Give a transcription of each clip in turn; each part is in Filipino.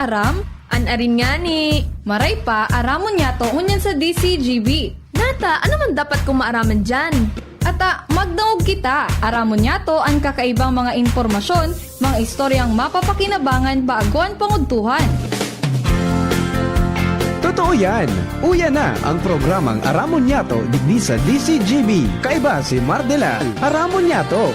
Aram, anarin nga ni. Maray pa, aramon niya to ngunyan sa DCGB. Nata, ano man dapat kong maaraman dyan? Ata, magdaog kita. Aramon niya to ang kakaibang mga informasyon, mga istoryang mapapakinabangan baaguan panguntuhan. Totoo yan! Uya na ang programang Aramon Yato digdi sa DCGB. Kaiba si Mardela, Aramon Yato.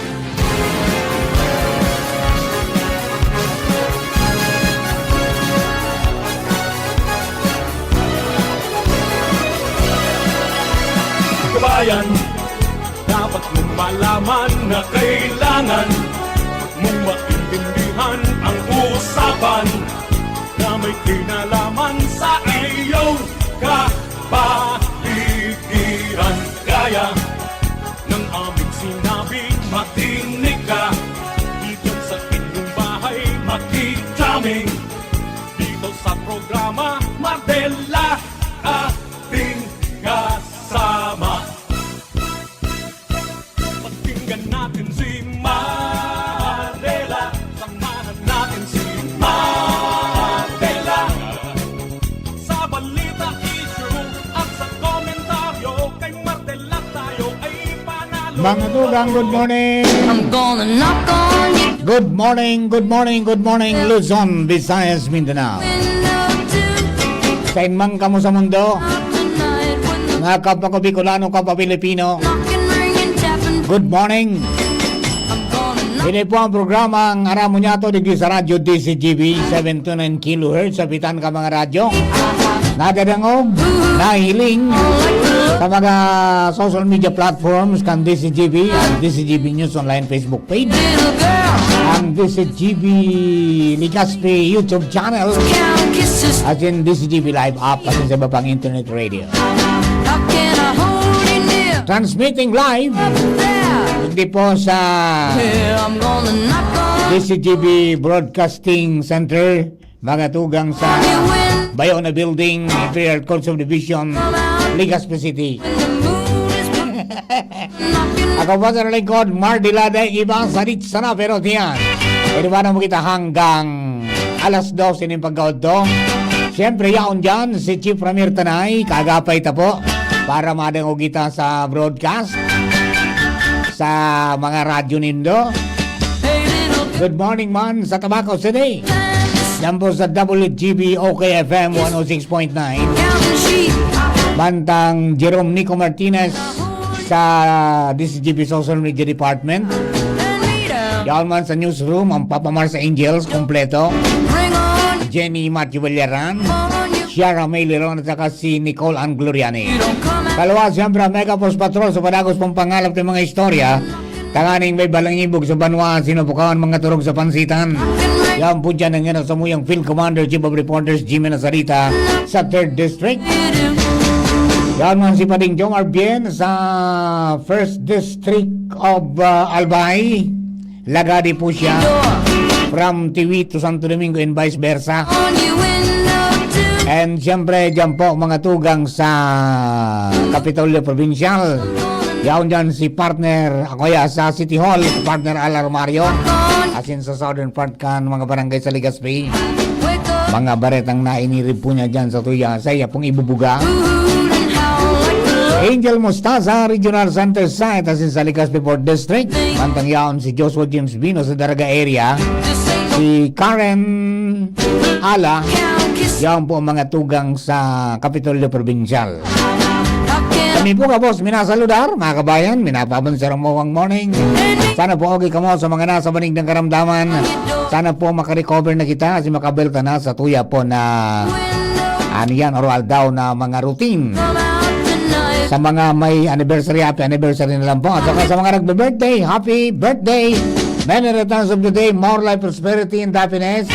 Kabayan, dapat mong malaman na kailangan mong maintindihan ang usapan na may kinalaman sa iyong kapaligiran. Gaya ng aming sinabi, makinig ka dito sa inyong bahay, makijaming dito sa programa Mardela ating kasama. Pakinggan natin si Mardela, samahan natin si Mardela sa balita, issue at sa komentaryo. Kay Mardela tayo ay panalo. Mga tugang, good morning! I'm gonna knock on your Good morning, good morning, good morning, Luzon, Visayas, Mindanao. window Sa inmang kamo sa mundo, tonight when the mga kapwa ko Bicolano, kapwa Pilipino, knocking, ringing, tapping. good morning! I'm gonna knock. Ini po ang programang Aramon Yato digdi sa radyo DCGB 729 kHz sa bitan ka mga radyo. Nadadangog, nahiling sa mga social media platforms kan DCGB ang DCGB News Online Facebook page, Little girl, ang DCGB Ligaspi YouTube channel, count kisses. at in DCGB Live app at sa iba pang internet radio. How can I hold you near? Transmitting live There. hindi po sa Yeah, I'm gonna knock on DCGB Broadcasting Center, mga tugang sa your window. Bayona Building, Imperial Court Subdivision, Legazpi City. When the moon is knocking. Ako po sa lingkod, Mardela day ibang sarit sana pero tiyan. Iriwanan mo kita hanggang alas 12 ng pagkaod to. Siyempre yaon dyan si Chief Ramir Tanay, kagapay ta po para madangog kita sa broadcast sa mga radyo nindo. Hey, little Good morning man sa Tabaco City. Yan po sa WGB OKFM 106.9. counting sheep. Bantang Jerome Nico Martinez sa DCGB Social Media Department. And me down. Yan man sa newsroom, ang Papa Mars Angels, kompleto. Bring on. Jenny Matthew Villaran, On you. Ciara May Leron at saka si Nicole Ann You Gloriani. don't come out. Kalawa, siyempre, ang Mega Post Patrol sa padagos pong pangalap ng mga istorya. Tanganing may balangibog sa banwa, sinupukawan mga turog sa pansitan. Yan po dyan ang sa muyang Field Commander, Chief of Reporters, Jimmy Nazarita sa 3rd District. Yan man si Pading Jomar Bien sa 1st District of Albay. Lagadi po siya from Tiwi to Santo Domingo and vice versa. On your window too. And siyempre dyan po mga tugang sa Kapitolyo Provincial. Yan dyan si partner, ako ya sa City Hall, partner Alar Mario. As in sa southern part kan mga barangay sa Legazpi. Wake up. Mga baretang nainirib po niya dyan sa tuya. Sa iya pong ibubuga. Hoot and howl like the Angel Mostaza, Regional Center Site, as in sa Legazpi Port District. Mantang yaon si Joshua James Bino sa Daraga area. just say Si Karen Ala, count kisses. yaon po ang mga tugang sa Kapitolyo Provincial. How can Kami po ka boss, minasaludar, mga kabayan, minapabansarang mawang morning. Sana po okay ka mo sa mga nasa banig ng karamdaman. Sana po makarecover na kita kasi makabelta na sa tuya po na ano yan, oral daw na mga routine. come out tonight? Sa mga may anniversary, happy anniversary na lang po. At saka sa mga nagbe-birthday, happy birthday! Many returns of the day, more life, prosperity, and happiness.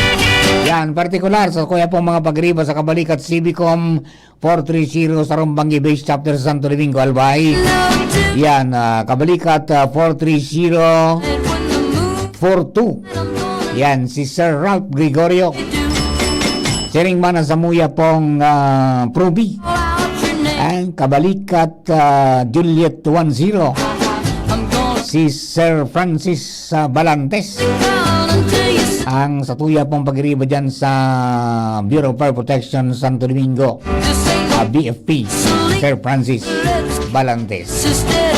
Yan, partikular sa kuya po mga pagriba sa Kabalikat Civicom 430 sa Rumbangi Base Chapter sa Santo Domingo, Albay. Yan, Kabalikat 430 When the moon 42. Yan, si Sir Ralph Gregorio. Siring man ang samuya pong Proby. call out your name. Ang Kabalikat Juliet 10. I'm gonna Si Sir Francis Balantes. count until you ang satuya pong pag-iriba dyan sa Bureau of Fire Protection Santo Domingo, BFP, Sir Francis Balantes.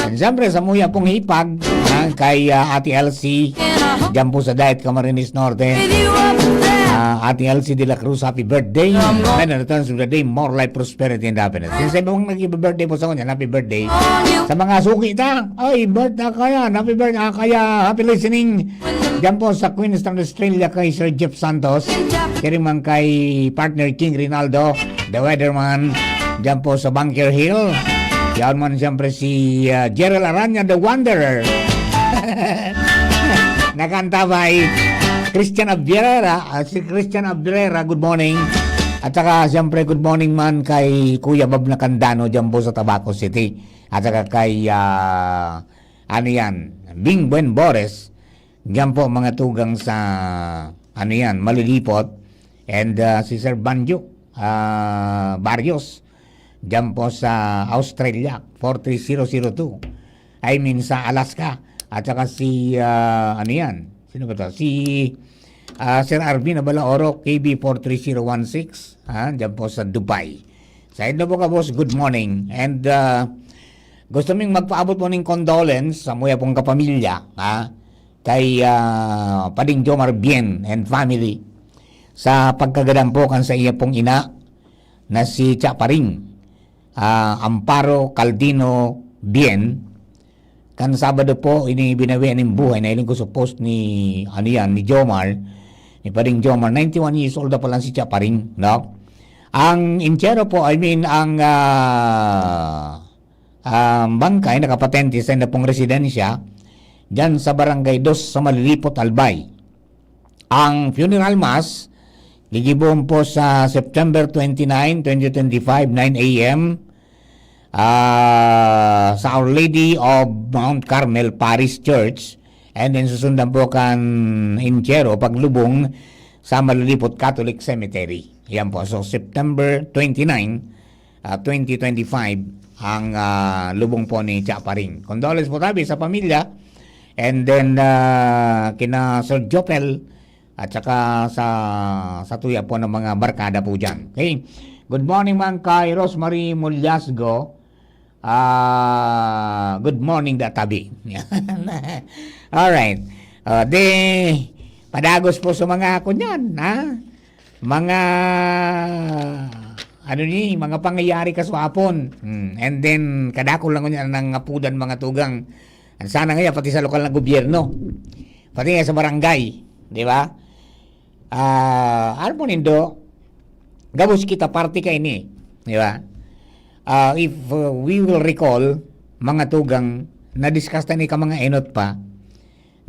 And siyempre sa muya pong hipag kay Ate Elsie dyan po sa Diet Camarines Norte. Ate Elsie de la Cruz, happy birthday. And returns of the day, more life, prosperity, and happiness. Since sabi mong nag-birthday po sa kanya, happy birthday. Sa mga suki ta, ay, birthday kaya, happy birthday, kaya, happy listening. Diyan po sa Queenstown, Australia kay Sir Jeff Santos. Kaya man kay partner King Rinaldo, the weatherman. Diyan po sa Bunker Hill. Yan man siyempre si Gerald Aranya, the Wanderer. Nakanta by Christian Abrera. Si Christian Abrera, good morning. At saka siyempre good morning man kay Kuya Bob Nakandano dyan po sa Tabaco City. At saka kay ano yan, Bing Buen Boris. Diyan po mga tugang sa ano yan, Malilipot. And si Sir Banjo Barrios. Diyan po sa Australia, 43002. I mean sa Alaska. At saka si ano yan, sino ba ito? Si Sir Arvin Abalaoro, KB 43016. Diyan po sa Dubai. Sa inyo po ka boss, good morning. And gusto ming magpaabot mo ng condolence sa muya pong kapamilya kay Pading Jomar Bien and family sa pagkagadampokan sa iya pong ina na si Chaparing Amparo Caldino Bien. Kan Sabado po ini binawian ng buhay na iling ko sa post ni ano yan, ni Jomar, ni Pading Jomar. 91 years old na pa lang si Chaparing, no? Ang inchero po, I mean ang bangkay nakapatente sa na pong residensya dyan sa Barangay 2 sa Malilipot, Albay. Ang funeral mass gigibon po sa September 29, 2025, 9 a.m. Sa Our Lady of Mount Carmel Parish Church, and then susundan po kan inchero paglubong sa Malilipot Catholic Cemetery. Yan po. So September 29, 2025 ang lubong po ni Chaparing. Condolence po tabi sa pamilya, and then kina Sir Jopel at saka sa tuya po ng mga barkada po dyan. Okay. Good morning man kay Rosemary Mulyasgo. Good morning databi. Alright. Padagos po sa mga kunyan, mga mga pangyayari kaswapon. And then kadako lang kunyan ng apudan mga tugang. Sana nga pati sa lokal na gobyerno. Pati nga sa barangay, di ba? Ano po nindo, gabos kita party kay ni, di ba? If we will recall, mga tugang, na-discuss ni ka mga enot pa,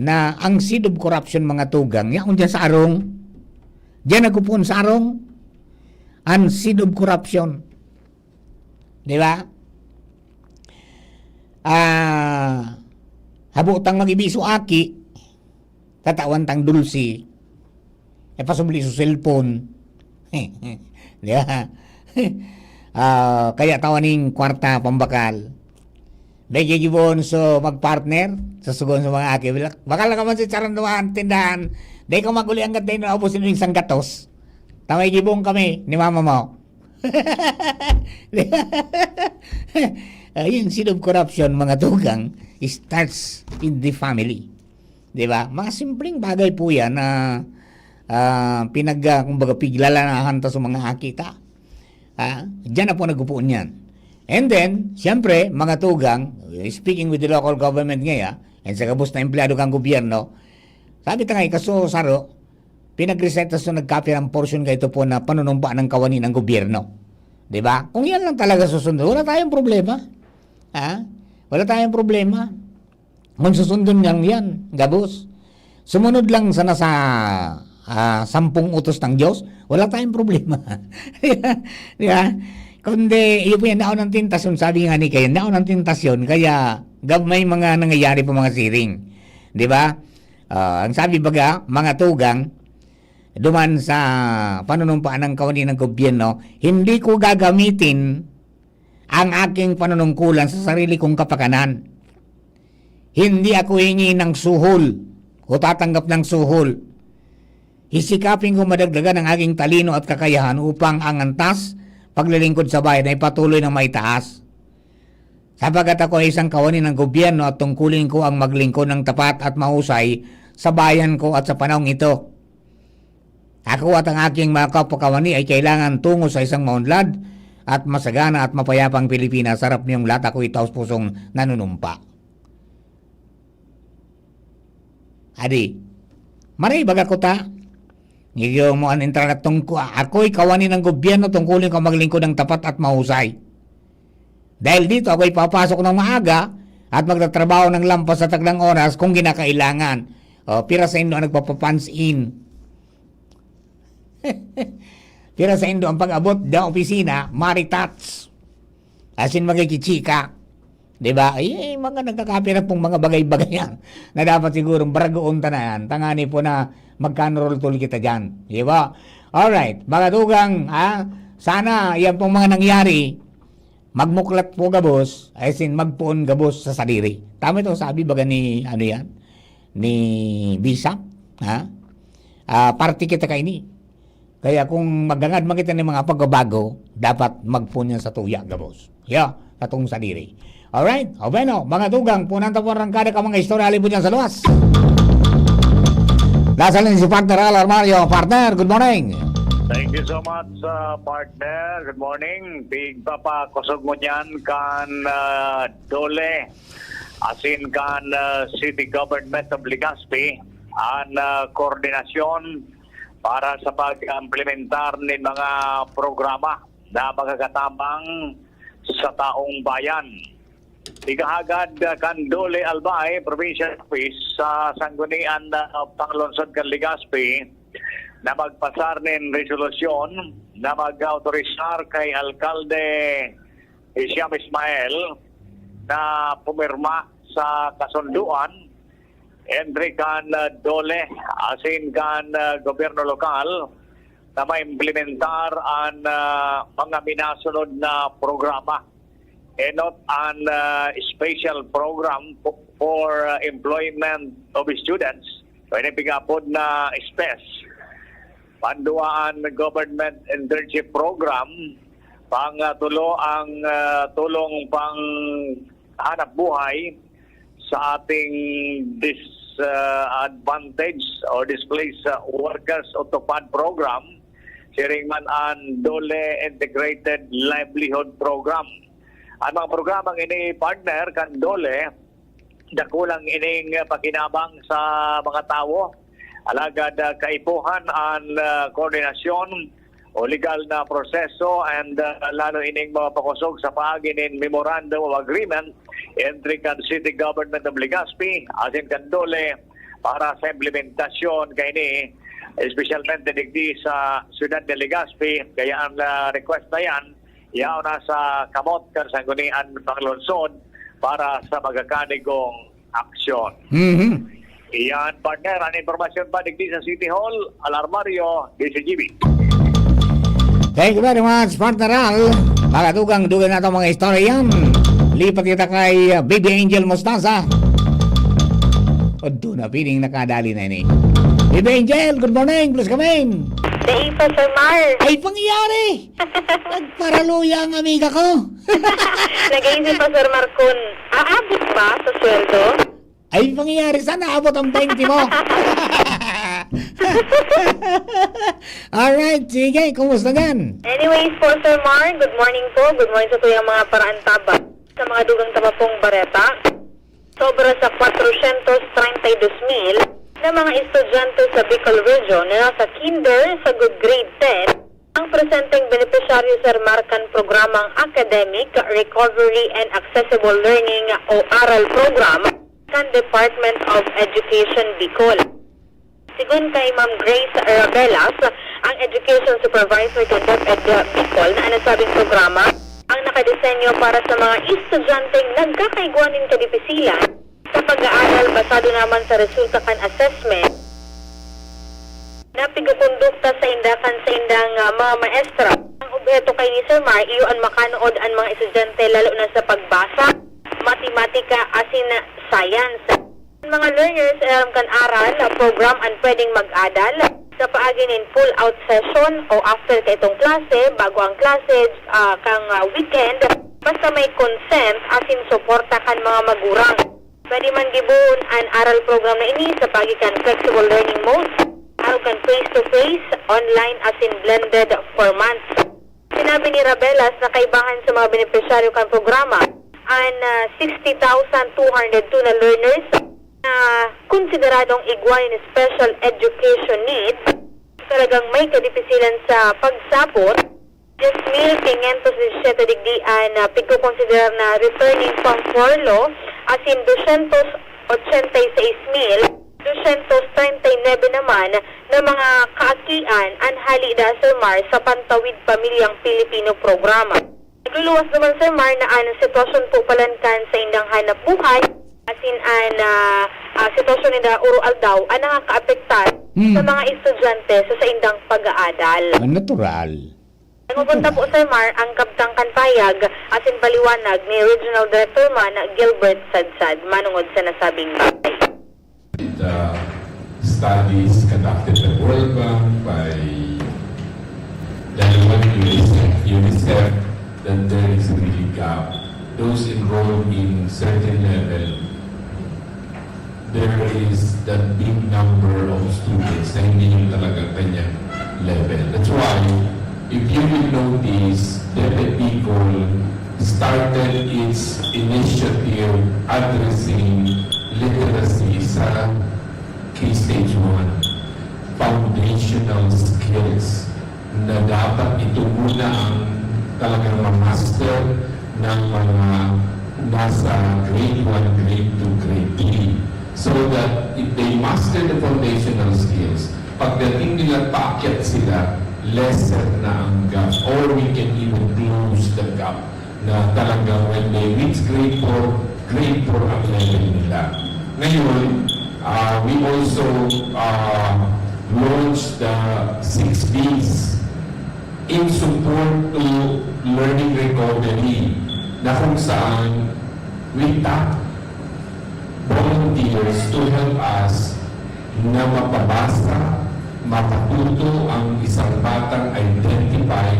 na ang seed of corruption mga tugang, yaon dyan sa arong, dyan nagupon sa arong, ang seed of corruption. Di ba? Habutang mag-ibiso aki, tatawan tang dulsi, pasubli sa cellphone. Di ba? Kaya tawaning kwarta pambakal. Dahil gigibon so magpartner sa sugon sa mga aki. Bakal na ka man si Charanduan tindahan. Dahil ka maguli ang gatay na ubusin yung isang gatos. Tamay gibong kami ni mama mo. Yung seed of corruption mga tugang starts in the family. Di ba? Mga simpleng bagay po yan na kumbaga piglalanahan ta sa mga akita. Diyan na po nagupuan yan. And then, siyempre, mga tugang, speaking with the local government ngayon, and sa kabus na empleyado kang gobyerno, sabi ta nga, kaso saro, pinag-reseta so nagkapir ang portion kayo po na panunumpa ng kawani ng gobyerno. Diba? Kung yan lang talaga susunod, wala tayong problema. Wala tayong problema. Kung susundon lang yan, gabos. Sumunod lang sana sa 10 utos ng Diyos, wala tayong problema. Diba? Kundi, iyo po yan, naon ng tentasyon, sabi nga ni kayo, naon ng tentasyon, kaya may mga nangyayari po mga siring. Diba? Ang sabi baga, mga tugang, duman sa panunumpaan ng kawani ng gobyerno, hindi ko gagamitin ang aking panunungkulan sa sarili kong kapakanan. Hindi ako hingi ng suhol o tatanggap ng suhol. Hisikapin ko madagdagan ang aking talino at kakayahan upang ang antas, paglilingkod sa bayan ay patuloy na maitaas. Sapagat ako ay isang kawani ng gobyerno at tungkulin ko ang maglingkod ng tapat at mahusay sa bayan ko at sa panahong ito. Ako at ang aking mga kapakawani ay kailangan tungo sa isang maunlad at masagana at mapayapang Pilipinas. Sarap niyong lahat, ako itaos pusong nanunumpa. Adi, maray baga ko ta. Ngayon mo ang intranatong ko, ako'y kawani ng gobyerno, tungkulin ko maglingkod ng tapat at mahusay. Dahil dito ako'y papasok ng maaga at magtatrabaho ng lampas sa taglang oras kung ginakailangan. O, pira sa indo ang nagpapapansin. Pira sa indo ang pag-abot da opisina, maritats. Asin magkikichika. Diba? Ay, mga nagkakapira pong mga bagay-bagay yan na dapat sigurong baragoon tanayan. Tangani po na magkano-roll tool kita dyan. Diba? Alright, mga dugang, sana yan pong mga nangyari, magmuklat po gabos, as in magpuon gabos sa sadiri. Tama ito sabi baga ni, ano yan? Ni Bisa. Party kita kaini. Kaya kung magangad makita ng mga pagbabago, dapat magpuon yan sa tuya gabos. Yeah, katong sadiri. Alright, o bueno, mga dugang, punanta po rangkada ka mga istorya alin po dyan sa luwas. Nasalin si partner Al Armario. Partner, good morning. Thank you so much, partner. Good morning. Big Papa, kusog mo niyan kan Dole, asin kan City Government of Legazpi, ang koordinasyon para sa pag-implementar ng mga programa na magkakatabang sa taong bayan. Ikahagad kan Dole Albay, Provincial Office sa Sanggunian Panglonsod kan Legazpi na magpasar ng resolusyon na mag-autorisar kay Alkalde Isyam Ismael na pumirma sa kasunduan entry kan Dole asin kan gobyerno lokal na maimplementar ang mga minasunod na programa. Not an special program for employment of students. Pwede pigapod na SPES. Panduaan government internship program, pangtulo ang tulong pang hanap buhay sa ating disadvantaged or displaced workers o TUPAD program, siring man ang Dole Integrated Livelihood Program. Ang mga programang ini partner kan Dole, dakulang ining pakinabang sa mga tao, alagad kaipuhan ang koordinasyon o legal na proseso and lalo ining mga pakusog sa paagi ng Memorandum of Agreement entry kan City Government of Legazpi asin kan Dole para sa implementasyon kay ni especialmente digdi sa Ciudad de Legazpi. Kaya ang request na yan yaw na sa kamot kan Sanggunian Panglonsod para sa magkakanigong aksyon. Iyan, partner, ang informasyon pa digdi sa City Hall, Alarmario, DCGB. Thank you very much, partner Al. Mga dugang na ito mga istorya yan. Lipat kita kay Baby Angel Mostaza. O doon na, piling nakadali na ini. Baby Angel, good morning. Please come in. Day pa, Sir Mar. Ay, pangyayari! Nagparaluya ang amiga ko. Nag-iisip pa, Sir Mar, kung aabot ba sa sweldo? Ay, pangyayari, sana abot ang 20 mo. Alright, sige, kumusta yan? Anyways po, Sir Mar, good morning po. Good morning sa tuyang mga paraan taba. Sa mga dugang taba pong bareta, sobra sa 432,000 na mga estudyante sa Bicol Region na nasa kinder sa good grade 10 ang presenteng beneficiaryo Sir Marcan programang Academic Recovery and Accessible Learning o ARAL program kan Department of Education Bicol. Sigun kay Ma'am Grace Rabelas, ang Education Supervisor kan DepEd Bicol, na nasabing programa ang nakadesenyo para sa mga estudyanteng nagkakaiguanin kadipisilan sa pag-aaral basado naman sa resulta kan assessment na pigukondukta sa indakan sa indang mga maestra. Ang objeto kay ni Sir Mar, iyo ang makanood ang mga estudyante lalo na sa pagbasa, matematika, asin science. Mga learners alam kan aral, program ang pwedeng mag-adal sa sa paaginin full out session o after ka itong klase, bago ang klase, kang weekend, basta may consent asin suporta kan mga magurang. Pwede man gibun ang aral program na ini sa pagikan flexible learning mode, araw kan face-to-face, online asin blended formats. Sinabi ni Rabelas na kaibahan sa mga benepisyaryo kan programa ang 60,202 na learners na konsideradong igwain special education needs, talagang may kadipisilan sa pagsabot, 10,517 digdian na pagkukonsiderar na returning from furlough, asin 286,239 naman na mga kaakian ang halida Sir Mar sa Pantawid Pamilyang Pilipino programa. Nagluluwas naman Sir Mar na ang sitwasyon po palankan sa indang hanap buhay, asin ang sitwasyon nila urual daw ang nakakaapektar sa mga estudyante sa indang pag-aadal. Natural. Nagpupunta po Sir Mar ang kabtang kanpayag asin paliwanag ni Regional Director man Gilbert Sadsad manungod sa nasabing bagay. The studies conducted by World Bank, by UNICEF, that there is really gap. Those enrolled in certain level, there is that big number of students na hindi yung talaga kanyang level. That's why, if you will notice, DepEd Bicol started its initiative addressing literacy sa K-Stage 1, foundational skills na dapat ito muna ang talagang ma-master ng mga nasa grade 1, grade 2, grade 3. So that if they master the foundational skills, pagdating nila paakyat sila, lesser na ang gap, or we can even close the gap na talagang when they reach grade 4 ang level nila. Ngayon, we also launched the 6 Bs in support to learning recovery na kung saan we tap volunteers to help us na mapabasa, mapatuto ang isang batang identify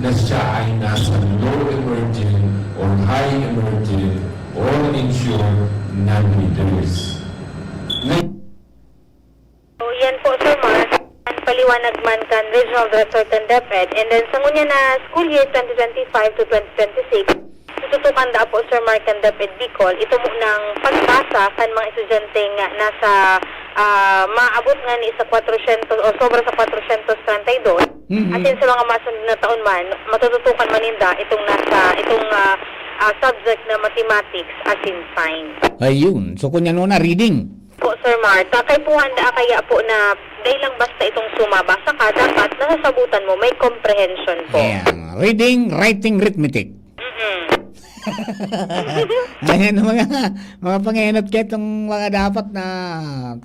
na siya ay nasa low emerging or high emerging or insured non-readers. So, yan po, Sir Mark, ang paliwanag man kan Regional Director kan DepEd. And then, sa ngunya na school year 2025 to 2026, tututukan da po, Sir Mark, kan DepEd Bicol, ito mo ng pagbasa kan mga estudyante nga nasa maabot nga ni sa 400 o sobra sa 432. At yun sa mga masunod na taon man, matututukan maninda itong subject na mathematics as in science. Ayun. So, kunya na reading. Po, Sir Marta, kay po handa kaya po na dahil lang basta itong sumabasa ka, dapat nasasabutan mo, may comprehension po. Ayan. Reading, writing, arithmetic. Ayan mga panginot kaya itong mga dapat na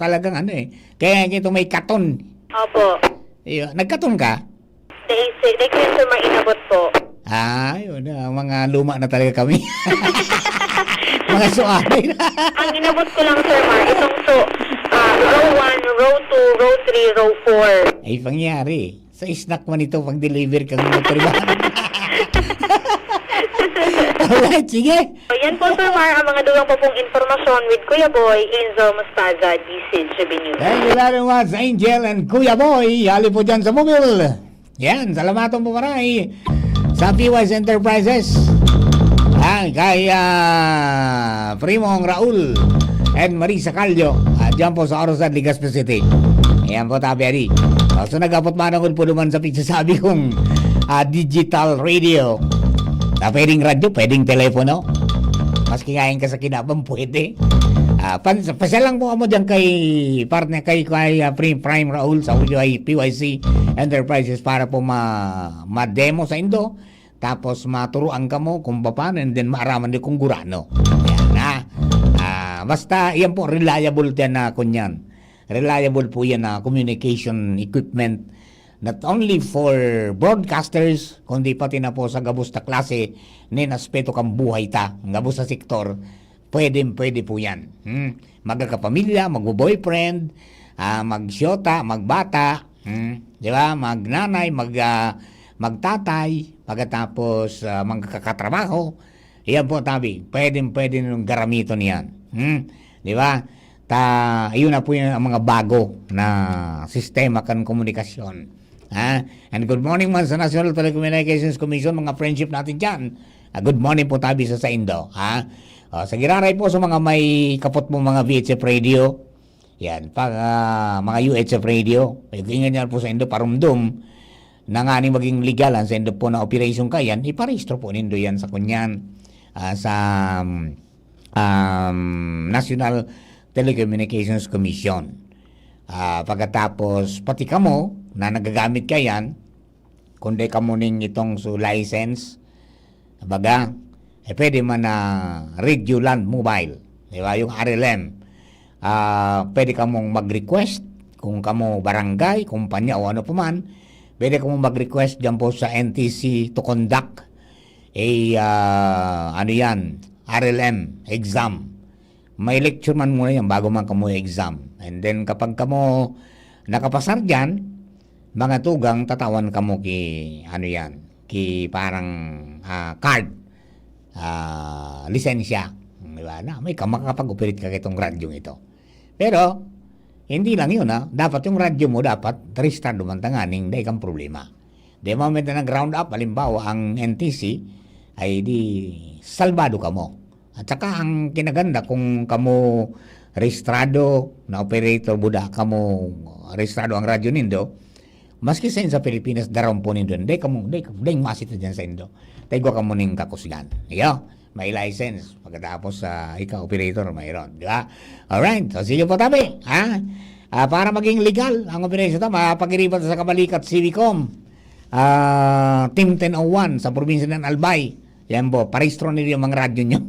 talagang kaya ito may katon. Opo. Ayun. Nagkaton ka? Dahil ko yun, Sir Mar, inabot po. Yun na. Mga luma na talaga kami. Mga suanay na. Ang inabot ko lang, Sir Mar, itong row 1, row 2, row 3, row 4. Ay, pangyari. Sa snack man ito pag deliver kang motorbahan. Alright, sige. So, yan po, Sir Mar, ang mga dulang po pong informasyon with Kuya Boy, Enzo Mostaza, DCGB News. Thank you very much, Angel and Kuya Boy. Hali po dyan sa mobile. Yan, salamatan po maray sa PYS Enterprises. Kay Primong Raul and Marisa Calio. Diyan po sa Orosad, Legazpi City. Ayan po tabi ari. So nagapot manangod po naman sa pagsasabi kong digital radio. Pwedeng radyo, pwedeng telepono. Maski ngayon ka sa kinabang, pwede. Pasya lang po mo dyan kay partner kay Prime Raul sa PYC Enterprises para po ma-demo sa Indo. Tapos maturuan ka mo kung paano and then maaraman din kung gurano. Yan basta yan po reliable yan na kunyan. Reliable po yan na communication equipment. Not only for broadcasters, kundi pati na po sa gabos na klase ni naspeto kang buhay ta. Gabos sa sektor, pwede po yan. Magkakapamilya, mag-boyfriend, magsyota, magbata, Di ba? Magnanay, magtatay, pagkatapos magkakatrabaho. Yan po, tabi. Pwede nung garamito niyan. Di ba? Yun na po yung mga bago na sistema kan komunikasyon. And good morning man sa National Telecommunications Commission, mga friendship natin dyan. Good morning po tabi sa Indo. Sa giraray po sa mga may kapot mo mga VHF radio, yan, pag mga UHF radio, ingan yan po sa Indo, parumdum, na nga ni maging legalan sa Indo po na operation ka yan, iparehistro po nindo yan sa kunyan, sa National Telecommunications Commission. Pagkatapos, pati kamo, na nagagamit ka yan, kundi kamo ning itong license, baga, pwede man na Radio Land Mobile, di ba? Yung RLM. Pwede ka mong mag-request kung kamo barangay, kumpanya o ano pa man, pwede ka mong mag-request dyan po sa NTC to conduct RLM exam. May lecture man muna yan bago man kamo exam. And then kapag kamo nakapasar dyan, mga tugang tatawan kamo ki parang card, lisensya. Diba? Na, may makakapag-operate ka itong radyo ito. Pero, hindi lang yun dapat yung radyo mo dapat restart dumantanganing dahil kang problema. The moment na nag-ground up, halimbawa ang NTC, ay di salbado ka mo. At saka ang kinaganda kung kamo registrado na operator buda kamo registrado ang radyo nindo, maski sa Pilipinas daron po nindo, day masit dyan sa Indo. Tayo ka mo ning kakusgan. Iyo, may license. Pagkatapos ikaw operator, mayroon. Di ba? Alright, so sige po tabi. Para maging legal ang operation ito, mapagiripan sa Kabalikat Civicom. Team 1001 sa probinsya ng Albay. Yan po, parehistro nila yung mga radyo nyo.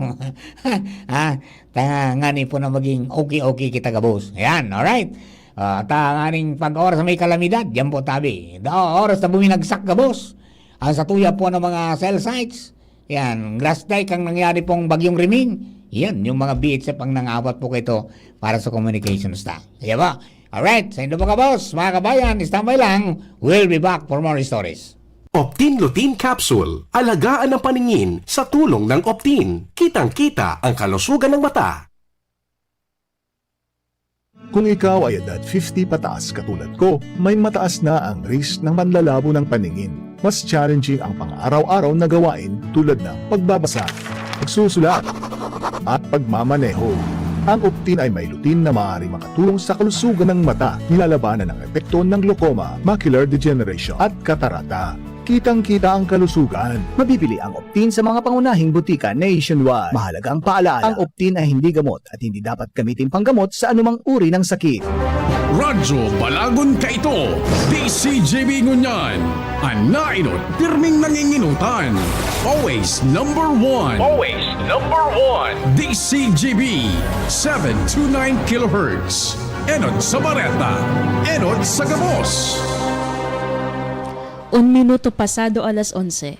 Ngani po na maging okay kita gabos. Ayan, alright. Nganing pag-oras may kalamidad, yan po tabi. Oras na buminagsak gabos. Sa tuya po ng mga cell sites. Yan, last day kang nangyari pong bagyong Riming. Yan, yung mga BHF ang nangawat po kayo para sa communications ta. Kaya ba? Alright, sa Indo po ka boss, mga kabayan, standby lang. We'll be back for more stories. Optin Lutein Capsule. Alagaan ang paningin sa tulong ng Optin. Kitang-kita ang kalusugan ng mata. Kung ikaw ay edad 50 pataas katulad ko, may mataas na ang risk ng panlalabo ng paningin. Mas challenging ang pang-araw-araw na gawain tulad ng pagbabasa, pagsusulat, at pagmamaneho. Ang Optin ay may lutein na maaari makatulong sa kalusugan ng mata, nilalabanan ng epekto ng glaucoma, macular degeneration at katarata. Kitang-kita ang kalusugan. Mabibili ang Optin sa mga pangunahing butika nationwide. Mahalaga ang paalala, ang Optin ay hindi gamot at hindi dapat gamitin panggamot sa anumang uri ng sakit. Radyo Balagon Kaito, DCJB Ngunyan, Anainot, pirming nanginginutan. Always number one. Always number one. DCJB, 729 kHz. Enod sa Bareta, Enod sa Gabos. 1 minuto pasado alas 11.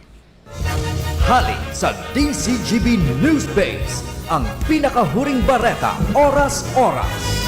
Halik sa DCGB Newsbase, ang pinakahuring bareta, oras-oras.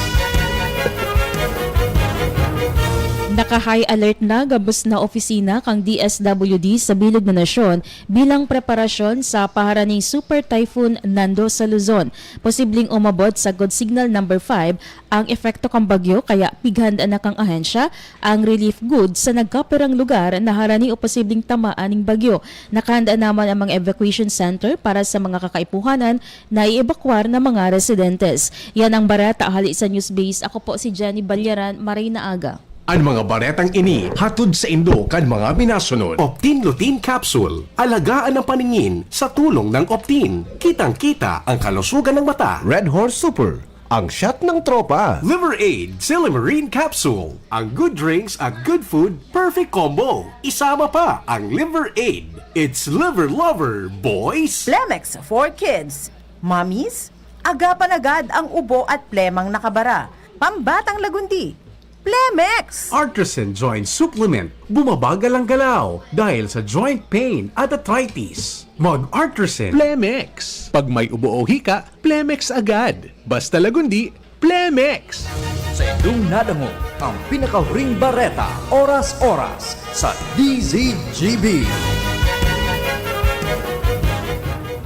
Naka-high alert na gabos na opisina kang DSWD sa Bilog na Nasyon bilang preparasyon sa paharaning Super Typhoon Nando sa Luzon. Posibleng umabot sa good signal number 5 ang epekto kang bagyo kaya pighanda na kang ahensya ang relief goods sa nagkaperang lugar na harani o posibleng tamaan ng bagyo. Nakahanda naman ang mga evacuation center para sa mga kakaipuhanan na i-evacuar ng mga residentes. Yan ang barata hali sa Newsbase. Ako po si Jenny Balyaran, Marina Aga. Ang mga baretang ini hatod sa Indo kan mga binasunod. Optin Lutein Capsule. Alagaan ang paningin sa tulong ng Optin. Kitang-kita ang kalusugan ng mata. Red Horse Super, ang shot ng tropa. Liver Aid Silimarine Capsule. Ang good drinks at good food, perfect combo. Isama pa ang Liver Aid. It's liver lover, boys! Plemex for kids. Mommies, agapan agad ang ubo at plemang nakabara. Pambatang lagundi. Plemex! Artisan Joint Supplement. Bumabagal ang galaw dahil sa joint pain at arthritis. Mag-Artisan. Plemex. Pag may ubo o hika, Plemex agad. Basta lagundi, Plemex! Sa inyong nadango ang pinakahuring bareta, oras-oras sa DZGB.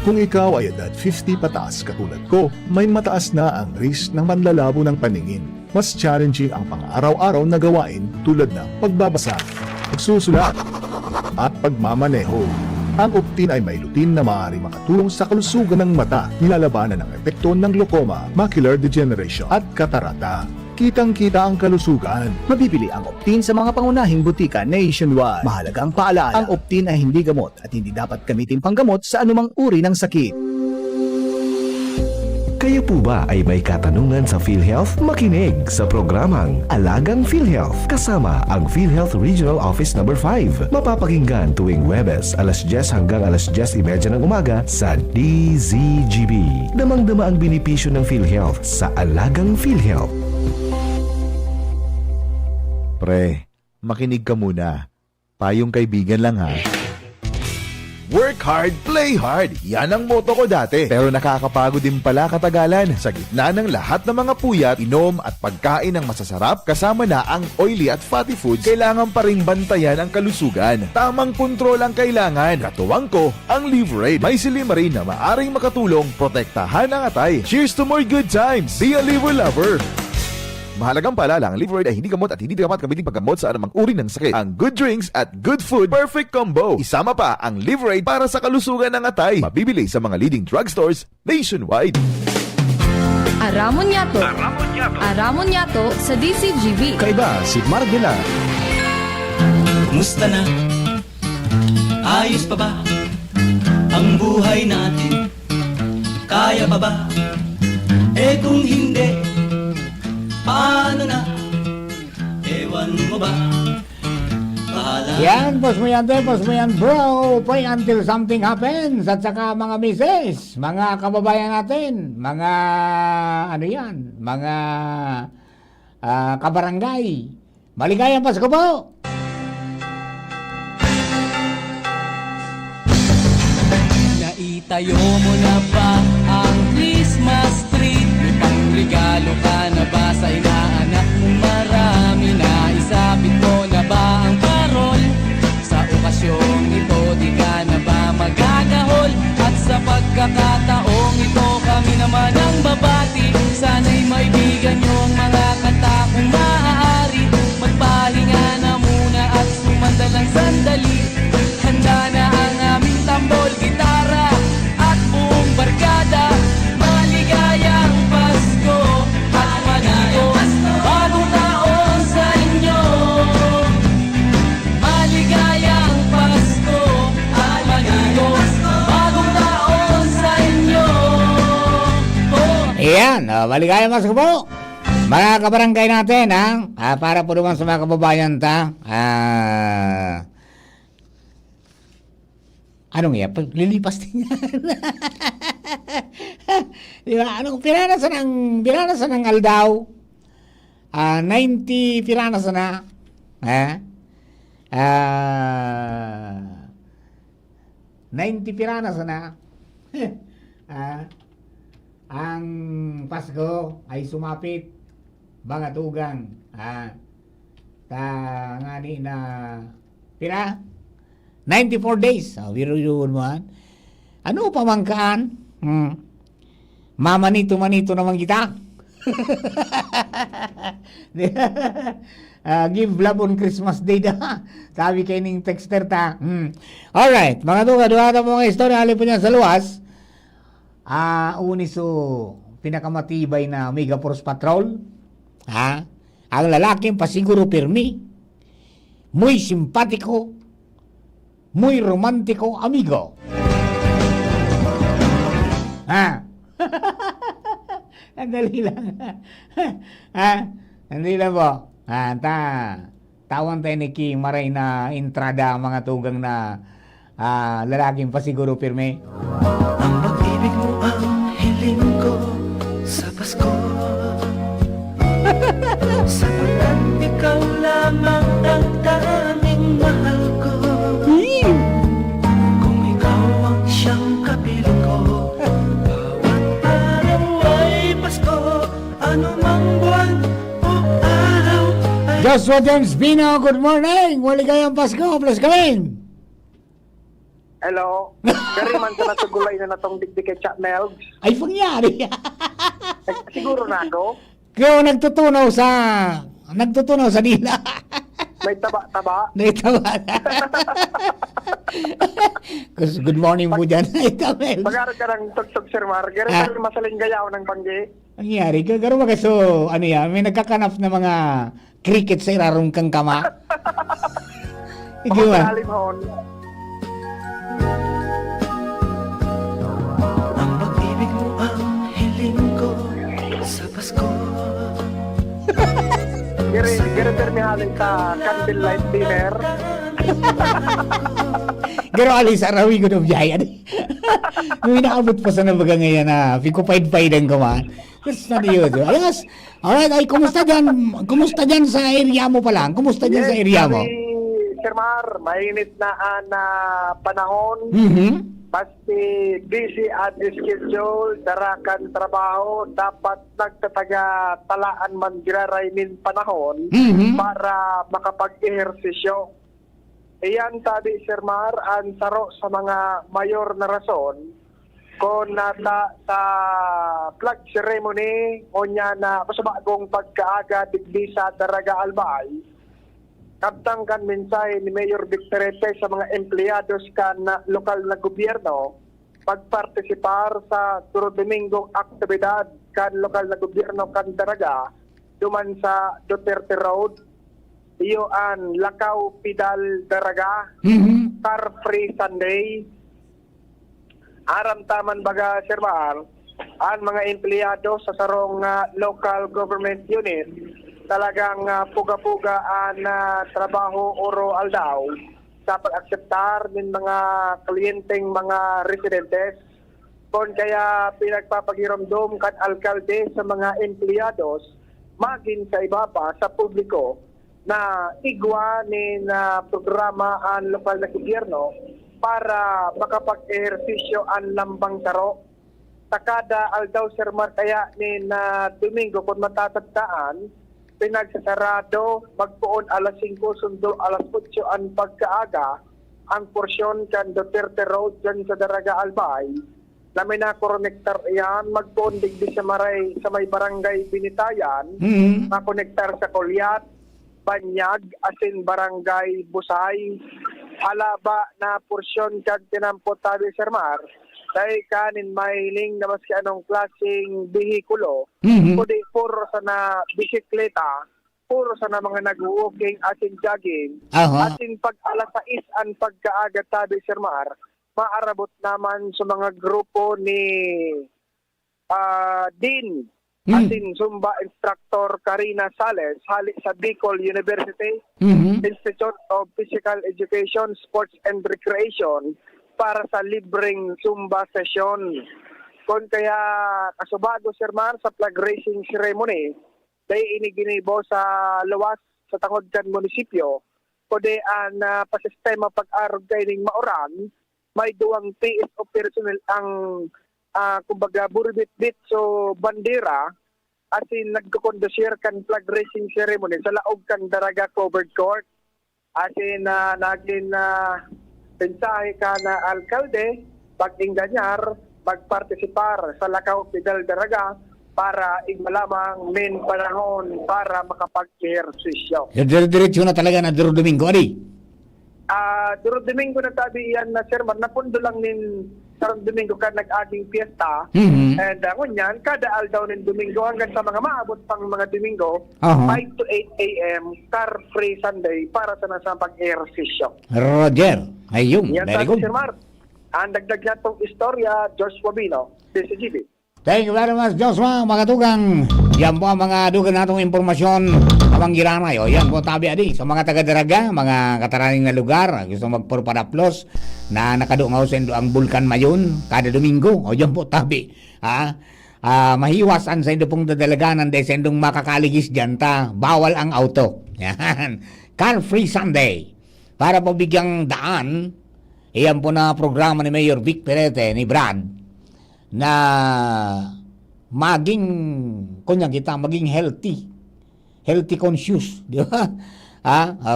Kung ikaw ay edad 50 pataas katulad ko, may mataas na ang risk ng manlalabo ng paningin. Mas challenging ang pang-araw-araw na gawain tulad ng pagbabasa, pagsusulat, at pagmamaneho. Ang Optin ay may lutin na maaari makatulong sa kalusugan ng mata, nilalabanan ng epekto ng glaucoma, macular degeneration at katarata. Kitang-kita ang kalusugan. Mabibili ang Optin sa mga pangunahing butika nationwide. Mahalaga ang paalala, ang Optin ay hindi gamot at hindi dapat gamitin panggamot sa anumang uri ng sakit. Kayo po ba ay may katanungan sa PhilHealth? Makinig sa programang Alagang PhilHealth kasama ang PhilHealth Regional Office No. 5. Mapapakinggan tuwing Huwebes alas 10 hanggang alas 10:30 ng umaga sa DZGB. Damang-dama ang benepisyo ng PhilHealth sa Alagang PhilHealth. Pre, makinig ka muna. Payong kaibigan lang ha. Work hard, play hard. Yan ang motto ko dati. Pero nakakapagod din pala katagalan. Sa gitna ng lahat ng mga puyat, inom at pagkain ng masasarap, kasama na ang oily at fatty foods, kailangan pa ring bantayan ang kalusugan. Tamang kontrol ang kailangan. Katuwang ko, ang Liverade. May silimarin na maaring makatulong protektahan ang atay. Cheers to more good times. Be a liver lover. Mahalagang paalala, ang Liverade ay hindi gamot at hindi dapat gamitin paggamot sa anumang uri ng sakit. Ang good drinks at good food, perfect combo. Isama pa ang Liverade para sa kalusugan ng atay. Mabibili sa mga leading drugstores nationwide. Aramon Yato. Aramon Yato sa DCGB. Kaiba si Mardela. Kumusta na? Ayos pa ba ang buhay natin? Kaya pa ba? Eh kung hindi, paano na? Ewan mo ba? Bahala. Yan, pos mo yan bro. Pray until something happens. At saka mga misis, mga kababayan natin, mga ano yan, mga kabarangay. Maligayang Pasko po! Naitayo mo na ba ang Christmas tree? May pangregalo ka na ba sa inaanak mo marami? Naisapit mo na ba ang parol? Sa okasyong ito di ka na ba magagahol? At sa pagkakataong ito kami naman ang babati. Sana'y maibigan yung mga kanta kung maaari. Magpahinga na muna at sumandalang sandali. Handa na ang aming tambol, gitara at buong barkada. Maligayang Pasko at maligayang bagong taon sa inyo. Maligayang Pasko at maligayang bagong taon sa inyo. Ayan, maligayang Pasko po! Mga kabarangay natin, para po naman sa mga kababayan anong yan? Lilipas din yan. Diba? Anong piranasan ng aldaw? 90 piranasan na. 90 piranasan na. Ang Pasko ay sumapit. Bangatugang. Ngani na pira? 94 days. Biro-biroon mo. Ano pamangkaan? Manito naman kita. Give love on Christmas Day da. Sabi kay ning texter ta. Alright, mga duha mo mga istorya halin po niya sa luwas. Uniso pinakamatibay na Mega Force Patrol. Ang lalaking pasiguro pirmi. Muy simpatiko. Muy romantiko amigo. Andali lang. Andali lang po. Tawan tayo ni King Maray na entrada mga tugang na lalaking pasiguro pirmi. Ang pag-ibig mo ang hiling ko sa Pasko. Sapagkat ikaw lamang ang tanging mahal ko. Kung ikaw ang siyang kapiling ko, bawat araw ay Pasko. Ano man Joshua James Bino, good morning. Wali kayang Pasko, plus kami. Hello. Gari man sa natugulay na natong digdig kay Chat Melgs. Ay, pangyari. Siguro na ako. Kaya nagtutunaw sa dila. May taba-taba. Naitama na. Good morning po dyan. Naitama. Mag-aaral ka ng tugtog, Sir Mar. Gari Ah. ka masaling gayaw ng banggi. Nangyari, garo ba kaso, ano yan, may nagkakanap na mga cricket sa irarong kang kama. Hindi ba? Pagkasalim hon. Giri termihalin sa candlelight dinner. Garo alis arawi ko ng biyayan. May naabot pa sa nabaga ngayon na pikupaid-paidan ko man. Tapos na yun. Alas, alright, ay kumusta dyan sa area mo pa lang? Kumusta dyan sa area mo? Sir Mar, mainit na panahon. Mm-hmm. Basti busy at schedule, darakan trabaho, dapat nagtataga talaan man giraraynin panahon para makapag-ehersisyo. Iyan sabi Sir Mar, ang saro sa mga mayor na rason kung nata sa flag ceremony o niya na pasabagong pagkaaga digdi sa Daraga Albay, kaptang kan mensahe ni Mayor Victorete sa mga empleyado kan na lokal na gobyerno pagpartisipar sa Suro Domingo aktibidad kan lokal na gobyerno kan Daraga duman sa Duterte Road, iyo an Lakaw Pidal Daraga, Car Free Sunday. Aram taman baga Sir Mar, ang mga empleyado sa sarong local government unit talagang puga-pugaan na trabaho oro aldaw sa pag-akseptar ng mga kliyenteng mga residentes. Kung kaya pinagpapagiramdom kan alkalde sa mga empleyados maging sa iba pa sa publiko na igwa ni na programa ang lokal na gobyerno para makapag-ehersisyo ang lambang taro. Takada aldaw Sir Mar kaya ni na Domingo kung matatagtaan, pinagsasarado magpuon alas 5 sundo alas 8 ang pagkaaga ang porsyon kan Duterte Road dyan sa Daraga Albay na may nakonektar iyan magpuon digdi sa maray sa may barangay Binitayan, makonektar sa Kolyat, Banyag, asin barangay Busay, halaba na porsyon kan tinampot tabi Sir Mar dahil kanin mahiling na maski anong klaseng bihikulo, kundi puro sa na bisikleta, puro sa na mga nag-walking asin jogging, asin pag alas 6 ang pagkaaga tabi Sir Mar, maarabot naman sa mga grupo ni Dean, asin Zumba Instructor Karina Sales, halik sa Bicol University, Institute of Physical Education, Sports and Recreation, para sa libreng Zumba session. Kung kaya kasubado Sir Mar sa flag racing ceremony, dahil iniginibo sa luwas sa tangod kan munisipyo, kundi ang pasistema pag-arog kaining mauran, may duwang PSO personnel ang kumbaga buribit-bit so bandera, asin nagkukondosir kan flag racing ceremony sa laog kan Daraga Covered Court. Asin naging pensahe ka na alkalde, pag-inganyar, magpartisipar sa Lakaw Pidal Daraga para igmalamang min panahon para makapag-ehersisyo. Diretso na talaga na Duro Domingo, Adi? Duro Domingo na tabi iyan na Sir Mar, napundo lang nin Sarong Domingo ka nag-aging fiesta, and ngunyan, kada aldaw ng Domingo hanggang sa mga maabot pang mga Domingo, 5 to 8 a.m. Car Free Sunday para sa nasa pag-ehersisyo. Roger, ayun, Yan very sabi good. Sir Mar. Ang dagdag na itong istorya, Joshua Bino, DCGB. Thank you very much, Joshua. Mga tugang, yan po ang mga dugan natong impormasyon habang giranay. O yan po tabi adi. Sa mga taga-Daraga, mga kataraning na lugar, gusto magpurpadaplos na nakadungaw sa ang Bulkan Mayon kada Domingo. O yan po tabi. Mahiwasan sa indo pong dadalaganan dahil sa indong makakaligis dyan ta, bawal ang auto. Yan. Car Free Sunday. Para po bigyang daan, iyan po na programa ni Mayor Vic Perete, ni Brad, na maging healthy healthy conscious, di ba?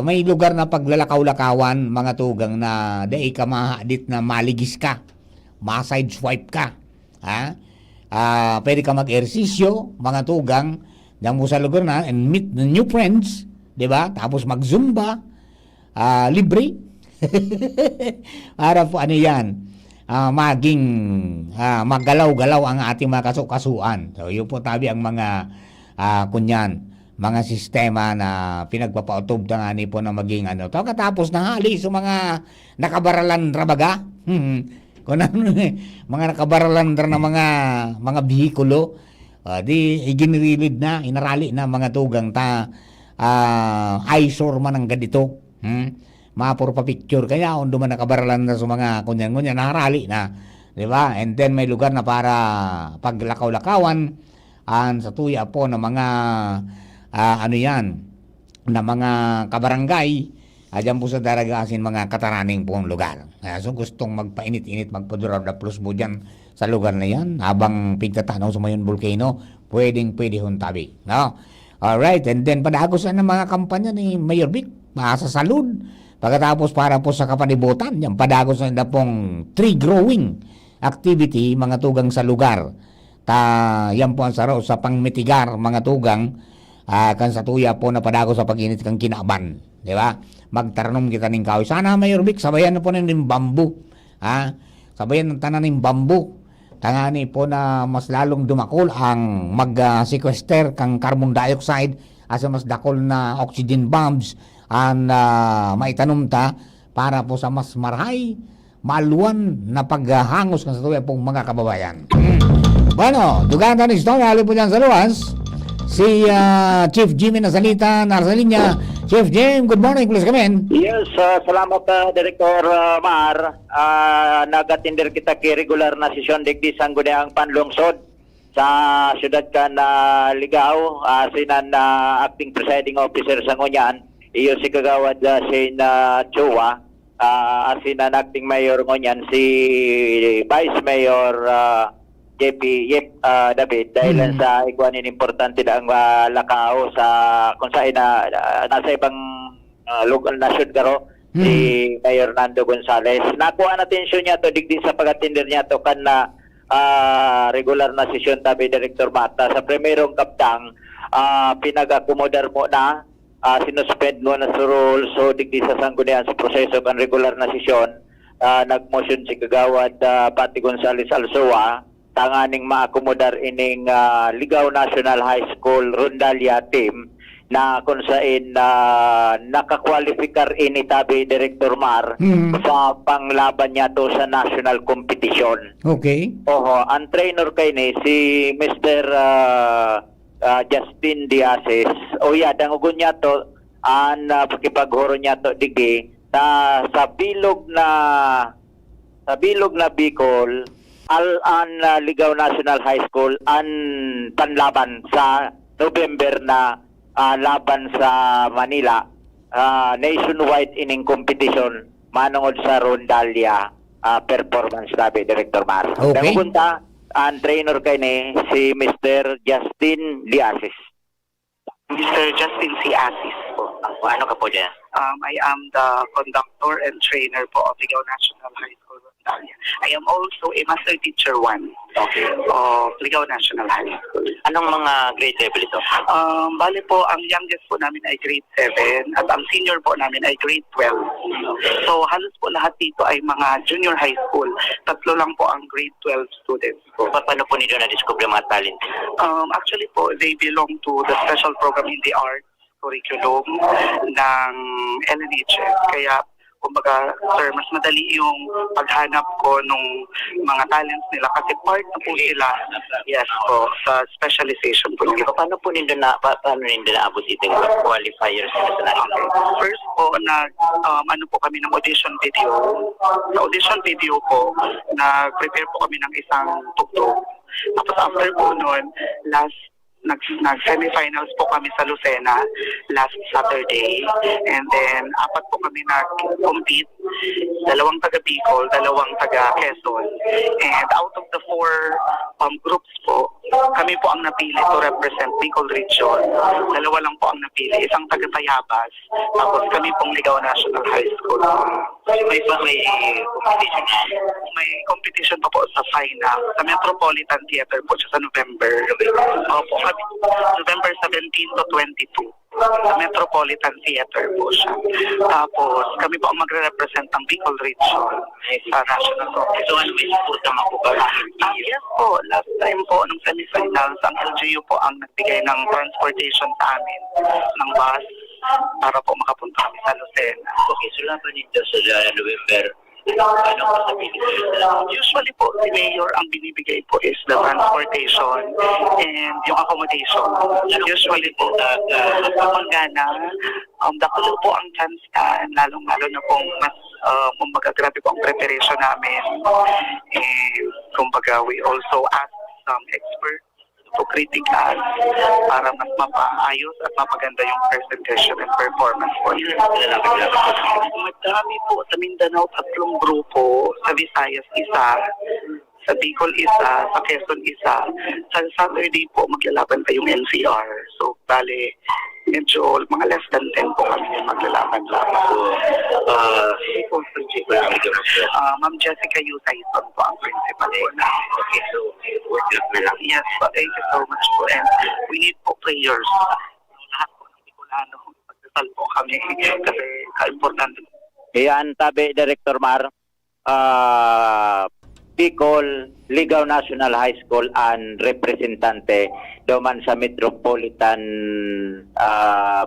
May lugar na paglalakaw-lakawan, mga tugang, na dai ka mahadit na maligis ka, ma-side swipe ka. Pwede ka mag-ersisyo, mga tugang, diyan mo sa lugar na, and meet the new friends, di ba? Tapos mag-zumba, libre. Para po ano yan, maging maggalaw-galaw ang ating mga kasukasuan. So yun po tabi ang mga kunyan, mga sistema na pinagpapautob na nga po na maging ano. Katapos na hali sa mga nakabaralan rabaga, kung ano, mga nakabaralan na mga bihikulo, di iginrilid na, inarali na mga tugang ta eyesore man ang ganito. Mapuro pa picture kaya kung duman nakabaralan na sa mga kunyan-kunyan, nakarali na, di ba? And then may lugar na para paglakaw-lakawan sa tuya po ng mga ano yan, na mga kabarangay, dyan po sa Daragasin, mga kataraning pong lugar. So gustong magpainit-init, magpadurad na plus mo dyan sa lugar na yan, habang pigtatanaw sa mayon volcano, pwede huntabi. No? Alright, and then padagos ng mga kampanya ni Mayor Vic, sa salud. Pagkatapos para po sa kapanibutan, yan padagos na pong tree growing activity, mga tugang sa lugar. Yan po ang saro sa pangmitigar, mga tugang, kan sa tuya po na padagos sa pag-init kang kinaban. Di ba? Magtarnom kita ng kahoy. Sana, Mayor Vic, sabayan na po ng bambu. Sabayan ng tanan ng bambu. Tangani po na mas lalong dumakol ang mag-sequester kang carbon dioxide asa mas dakol na oxygen bombs ang maitanom ta para po sa mas marahay, maluwan na paghangos sa tuwa pong mga kababayan. Bueno, dugaan tayo ng istorya, halip po dyan sa luwas, si Chief Jimmy Nasalita, nasa linya. Chief Jim, good morning, please come in. Yes, salamat Director Mar. Nagatindir kita ki regular na sesyon digdi sang guneang panlungsod sa syudad kan Ligaw, sinan acting presiding officer sa ngunyan. Iyo si kagawad si Chua, asinan acting mayor ngunyan si Vice Mayor JP David, dahil sa iguanin importante na ang lakao sa kung saan nasa ibang local na syud garo si Mayor Nando Gonzales. Nakuha na atensyon niya to digdi sa pag-attender niya to kan na regular na sesyon tabi Director Mata sa primerong kaptang pinag-akomodar mo na sinuspend mo na sa rule, so digdi sa sanggunian sa proseso kan regular na sesyon. Nag-motion si kagawad Pati Gonzales Alsoa tanganing maakomodar ining Ligaw National High School Rondalia team na kung saan nakakwalifika ini tabi Director Mar sa panglaban niya to sa national competition. Okay. Ang trainer kay ni si Mr. Justin Diases. Dangugon niya to an pakipaghoro niya to digi sa bilog na Bicol an Ligaw National High School an panlaban sa November na laban sa Manila, nationwide ining competition manungod sa Rondalia performance tabi Director Mar. Okay. Dangugunta ang trainer kay ni si Mr. Justin Diasis. Mr. Justin C. Asis po. Ano ka po dyan? I am the conductor and trainer po of Ligaw National High School Rondalia. I am also a Master Teacher 1 of Ligaw National High School. Anong mga grade level ito? Bali po, ang youngest po namin ay grade 7 at ang senior po namin ay grade 12. So halos po lahat dito ay mga junior high school. Tatlo lang po ang grade 12 students po. Paano po nito na-discover mga talent? Actually po, they belong to the special program in the arts curriculum ng LNHS. Kaya, kumbaga, sir, mas madali yung paghanap ko nung mga talents nila kasi part na po sila, yes po, sa specialization po nila. Paano po nito naabot itong qualifiers na sa national? First po, ano po kami ng audition video. Sa audition video po, nag-prepare po kami ng isang tugtog. Tapos after po noon, nag-semifinals po kami sa Lucena last Saturday, and then 4 po kami nag-compete, 2 taga Bicol, 2 taga Quezon, and out of the 4 groups po, kami po ang napili to represent Bicol Region. Dalawa lang po ang napili, isang taga Tayabas, tapos kami pong Ligaw National High School. May competition? May competition pa po sa final, sa Metropolitan Theater po siya sa November. Opo, November 17 to 22. Sa Metropolitan Theater po siya. Tapos, kami po ang magre-represent ng Bicol Region sa National Office. So, ano may support naman po ba? Yes po. Last time po, nung semifinals, ang LGU po ang nagbigay ng transportation sa amin ng bus para po makapunta kami sa Lucena. Okay, so laban nito sa November. Ano po sabihin? Usually po, si Mayor ang binibigay po is the transportation and yung accommodation. Usually po, kapag gana, dakulo po ang chance na, lalong-lalo na pong mas, kumbaga, grabe po ang preparation namin. And, kumbaga, we also ask some experts to critical para mas mapaayos at mapaganda yung presentation and performance po. Madami po sa Mindanao, 3 grupo, sa Visayas isa, sa Bicol isa, sa Quezon isa. Sa Saturday po maglalaban pa yung NCR. So, bale, medyo mga less than 10 po kami maglalaban-laban. So, Ma'am Jessica Yusaison po ang principal po na. Okay, so, work luck na lang. Yes, but thank you so much po. And we need po prayers. Lahat po ng Bicolano, magdasal po kami kasi ka-importante. Iyan, tabi, Director Mar, Bicol Ligaw National High School ang representante doon sa Metropolitan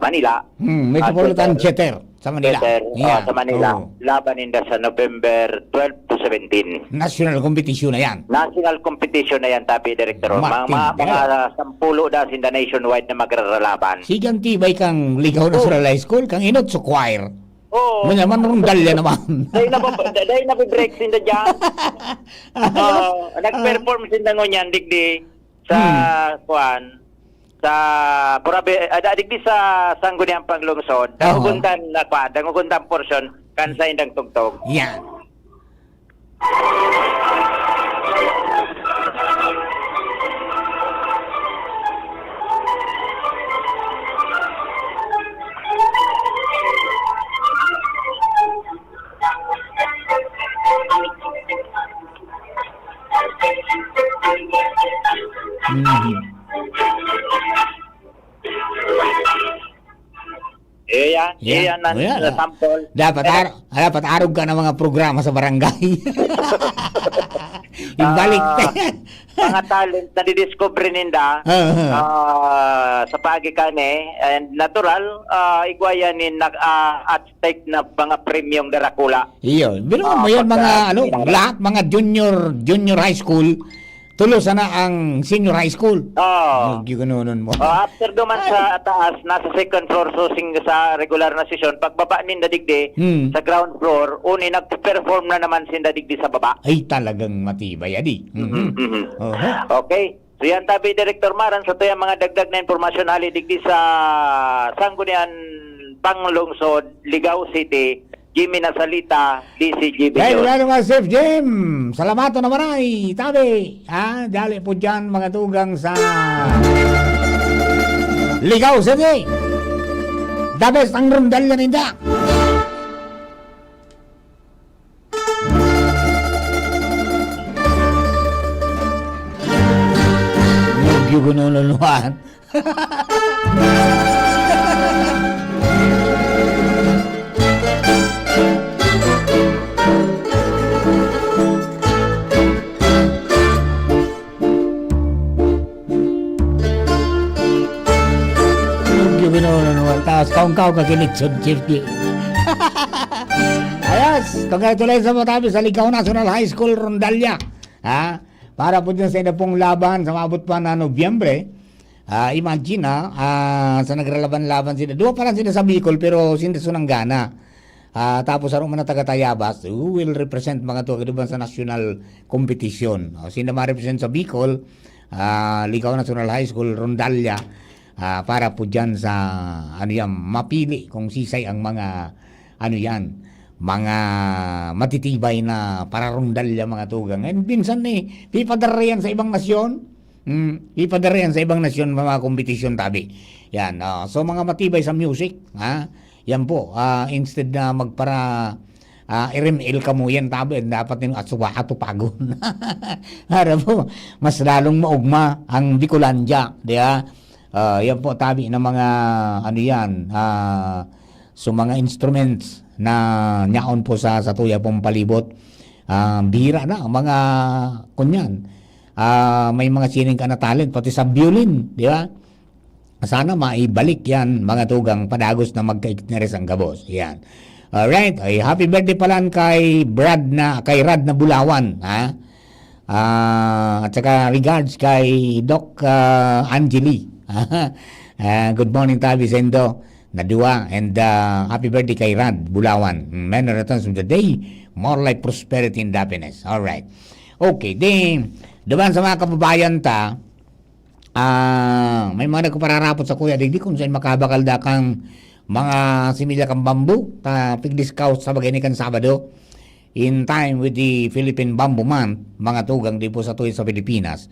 Manila. Metropolitan Theater sa Manila. Sa Manila. Laban nila sa November 12 to 17. National competition na yan. National competition na yan, tabi, Director. Mga 10 da sinda nationwide na magraralaban. Sigang tibay kang Ligaw National High School, kang inot sa choir. Oo. May naman rundalya naman. Dahil na break sinda dyan. Nag-perform sinda ngunyan digdi sa kuan sa Purabe, digdi sa Sangguniang Panglungsod. Danguguntan na pa, danguguntan portion kan sa indang tugtog. Yan. Iyan ang sample. Dapat arog ka ng mga programa sa barangay. Ibalik. Mga talent na didiscover ninda sa pagi kani, and natural igwayanin at stake na mga premium darakula. Iyo, bilang mo yan mga lahat mga junior high school. Tulo sana ang senior high school. Ganoon mo. After duman sa taas, nasa second floor susing sa regular na session, pagbaba ninda digdi sa ground floor, uni nag-perform na naman sinda digdi sa baba. Ay talagang matibay adi. Okay. So yan tabi, Director Maran, sa tuyang mga dagdag na informasyon hali digdi sa Sangguniang Panglungsod, Ligaw City, Jimmy Nasalita, DCGB. Hey, wala naman, Chef Jim. Salamato na maray. Tabi. Dali po dyan mga tugang sa Ligaw City. The best ang rundalya ninda. Nagyo ko nung luluhan. Tapos kaung-kaw kakinitsod, Chief G. Ayos, congratulations mo tabi sa Ligaw National High School Rondalya. Para po dyan sa ina pong laban sa mabot pa na Nobyembre. Imagine sa nagralaban-laban sila. Dua pa lang sila sa Bicol pero sila sunanggana. Tapos aron man na taga Tayabas who will represent mga to kaduban sa national competition. Sila ma-represent sa Bicol, Ligaw National High School Rondalya. Para po dyan sa mapili kung sisay ang mga mga matitibay na pararundalya mga tugang. And minsan pipadara yan sa ibang nasyon. Ipadara yan sa ibang nasyon, mga kompetisyon, tabi. Yan. So, mga matibay sa music, yan po, instead na RML ka mo yan, tabi, dapat yung atupagon. Para po, mas lalong maugma ang Bicolandia, di ba? Yan po, tabi ng mga, so mga instruments na nyaon po sa tuya pong palibot. Bihira na, mga kunyan. May mga sining ka na talent, pati sa violin, di ba? Sana maibalik yan, mga tugang padagos na magkaikit na rin ang gabos. Yan. Alright, ay happy birthday pala kay Rad na Bulawan, ha? At saka regards kay Doc Angeli. Good morning, Tabi Sendo Nadua, and happy birthday kay Rad Bulawan. Many returns of the day, more like prosperity and happiness. Alright. Okay, then, diba sa mga kababayan may mga nagkupararapot sa Kuya Digdi kung saan makabakal da kang mga similya kang bambu, pig-discount sa bagay ni kan Sabado, in time with the Philippine Bamboo Month, mga tugang di po sa tuwi sa Pilipinas.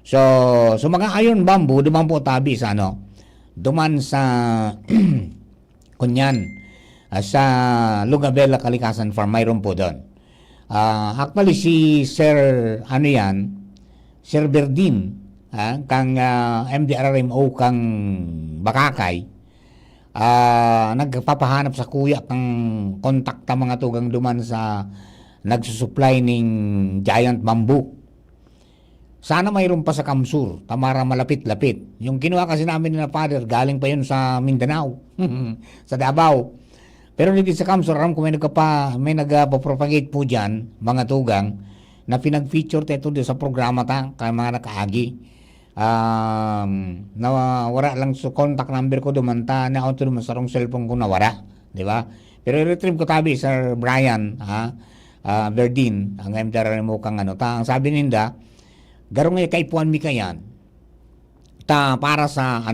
So mga iron bamboo, duman po tabi sa duman sa kunyan, sa Lugabela Kalikasan Farm, mayroon po doon. Actually si Sir Berdin, kang MDRRMO kang Bakakay, nagpapahanap sa kuya kang kontakta mga tugang duman sa nagsusupply ning giant bamboo. Sana mayroon pa sa Kamsur, tamara malapit-lapit. Yung kinuha kasi namin na father, galing pa yun sa Mindanao, sa Davao. Pero dito sa Kamsur, aram ko may nagpa-propagate po dyan, mga tugang, na pinag-feature ito sa programa kaya mga nakaagi. Nawara lang sa contact number ko dumanta na auto duman sa rong cellphone ko nawara, di ba? Pero i-retrieve ko tabi Sir Brian Berdin ang MTR mo kang ang sabi ninda garong kaipuan mi kayan para sa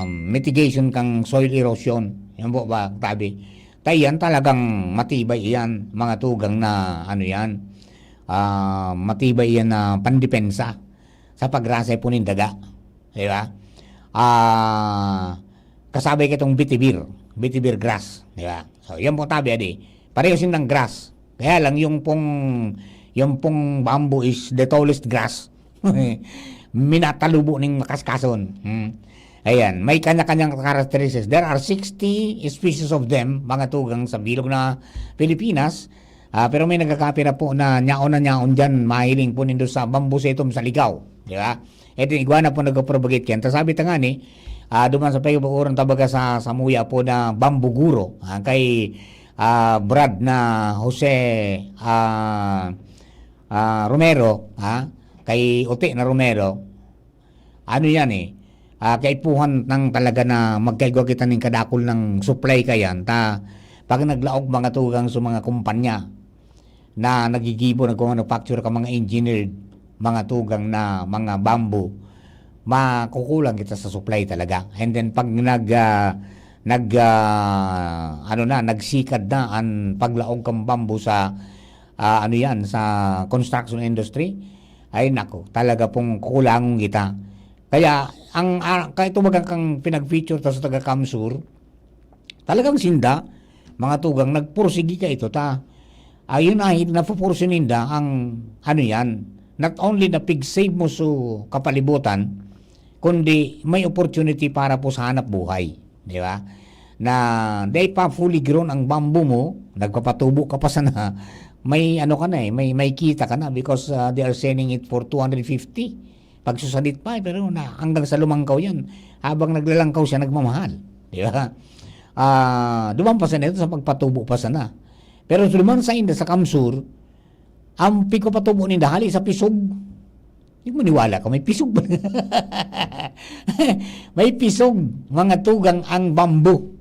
mitigation kang soil erosion, yan po ba tabi tayan talagang matibay yan mga tugang na matibay yan na pandepensa sa pagrasay po ng daga. Di ba? Kasabay kitong bitibir grass. Di ba? So, yan po tabi, pareho sin ng grass. Kaya lang, yung pong bamboo is the tallest grass. Minatalubo ng makaskason. Ayan, may kanya-kanyang characteristics. There are 60 species of them, mga tugang sa bilog na Pilipinas. Pero may nagkakapira po na nyaon dyan, mahiling po nindo sa bamboo setum sa ligaw. Di ba? Ito yung iguana po nagpropagate yan. Tapos sabi nga duman sa pagkabukuran tabaga sa muya po na bambuguro kay Brad na Jose Romero, kay Ote na Romero. Kaipuhan ng talaga na magkaigwa kita ng kadakol ng supply kayan. Pag naglaog mga tugang sa mga kumpanya na nagigibo, nag-manufacture ka mga engineered mga tugang na mga bamboo, makukulang kita sa supply talaga. And then pag nagsikad na ang paglaog kang bamboo sa sa construction industry, ay nako, talaga pong kukulangon kita. Kaya kahit tumagang kang pinag-feature sa taga Kamsur, talagang sinda mga tugang nagpursigi ka ito ayun ay napupursi ninda ang not only na pig-save mo sa kapalibutan, kundi may opportunity para po sa hanap buhay. Di ba? Na di pa fully grown ang bamboo mo, nagpapatubo ka pa sana, may may kita ka na because they are selling it for 250. Pag susalit pa, pero hanggang sa lumangkaw yan. Habang naglalangkaw siya, nagmamahal. Di ba? Duman pa sana ito sa pagpatubo pa sana. Pero duman sa inda sa Kamsur, ang pagpapatubo ni dahali sa pisog. Hindi mo niwala ka, may pisog ba? May pisog, mga tugang ang bamboo.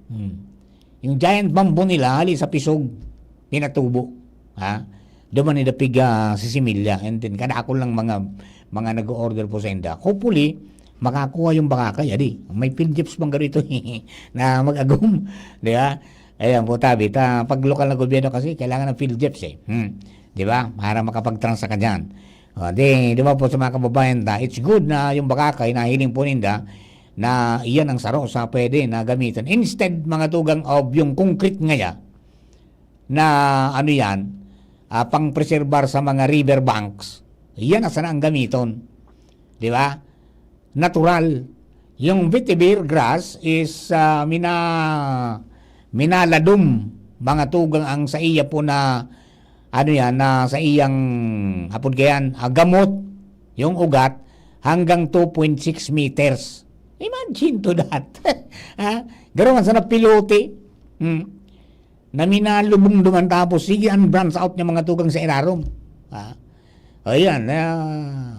Yung giant bamboo nila, hali sa pisog, pinatubo. Duman ni dapig sisimilya. And then, kadakol lang mga nag-order po sa inda. Hopefully, makakuha yung bakakay. May field trips bang ganito na mag-agum. Di ba? Ayan po tabi. Pag lokal na gobyerno kasi, kailangan ng field trips Di ba? Para makapag-transa ka dyan. Di ba po sa mga kababayan ta, it's good na yung bakakay na hiling po ninda na iyan ang saro sa pwede na gamitin. Instead, mga tugang of yung concrete ngaya na ano yan, pang-preserbar sa mga river banks, iyan ang sana ang gamiton. Di ba? Natural. Yung vetiver grass is minaladum, mga tugang ang sa iya po na ano yan, na sa iyang hapon kayan, gamot yung ugat hanggang 2.6 meters. Imagine to that. Gano'n sa napilote. Na minalubong duman tapos sige ang branch out niya mga tugang sa ilarom. Ayan,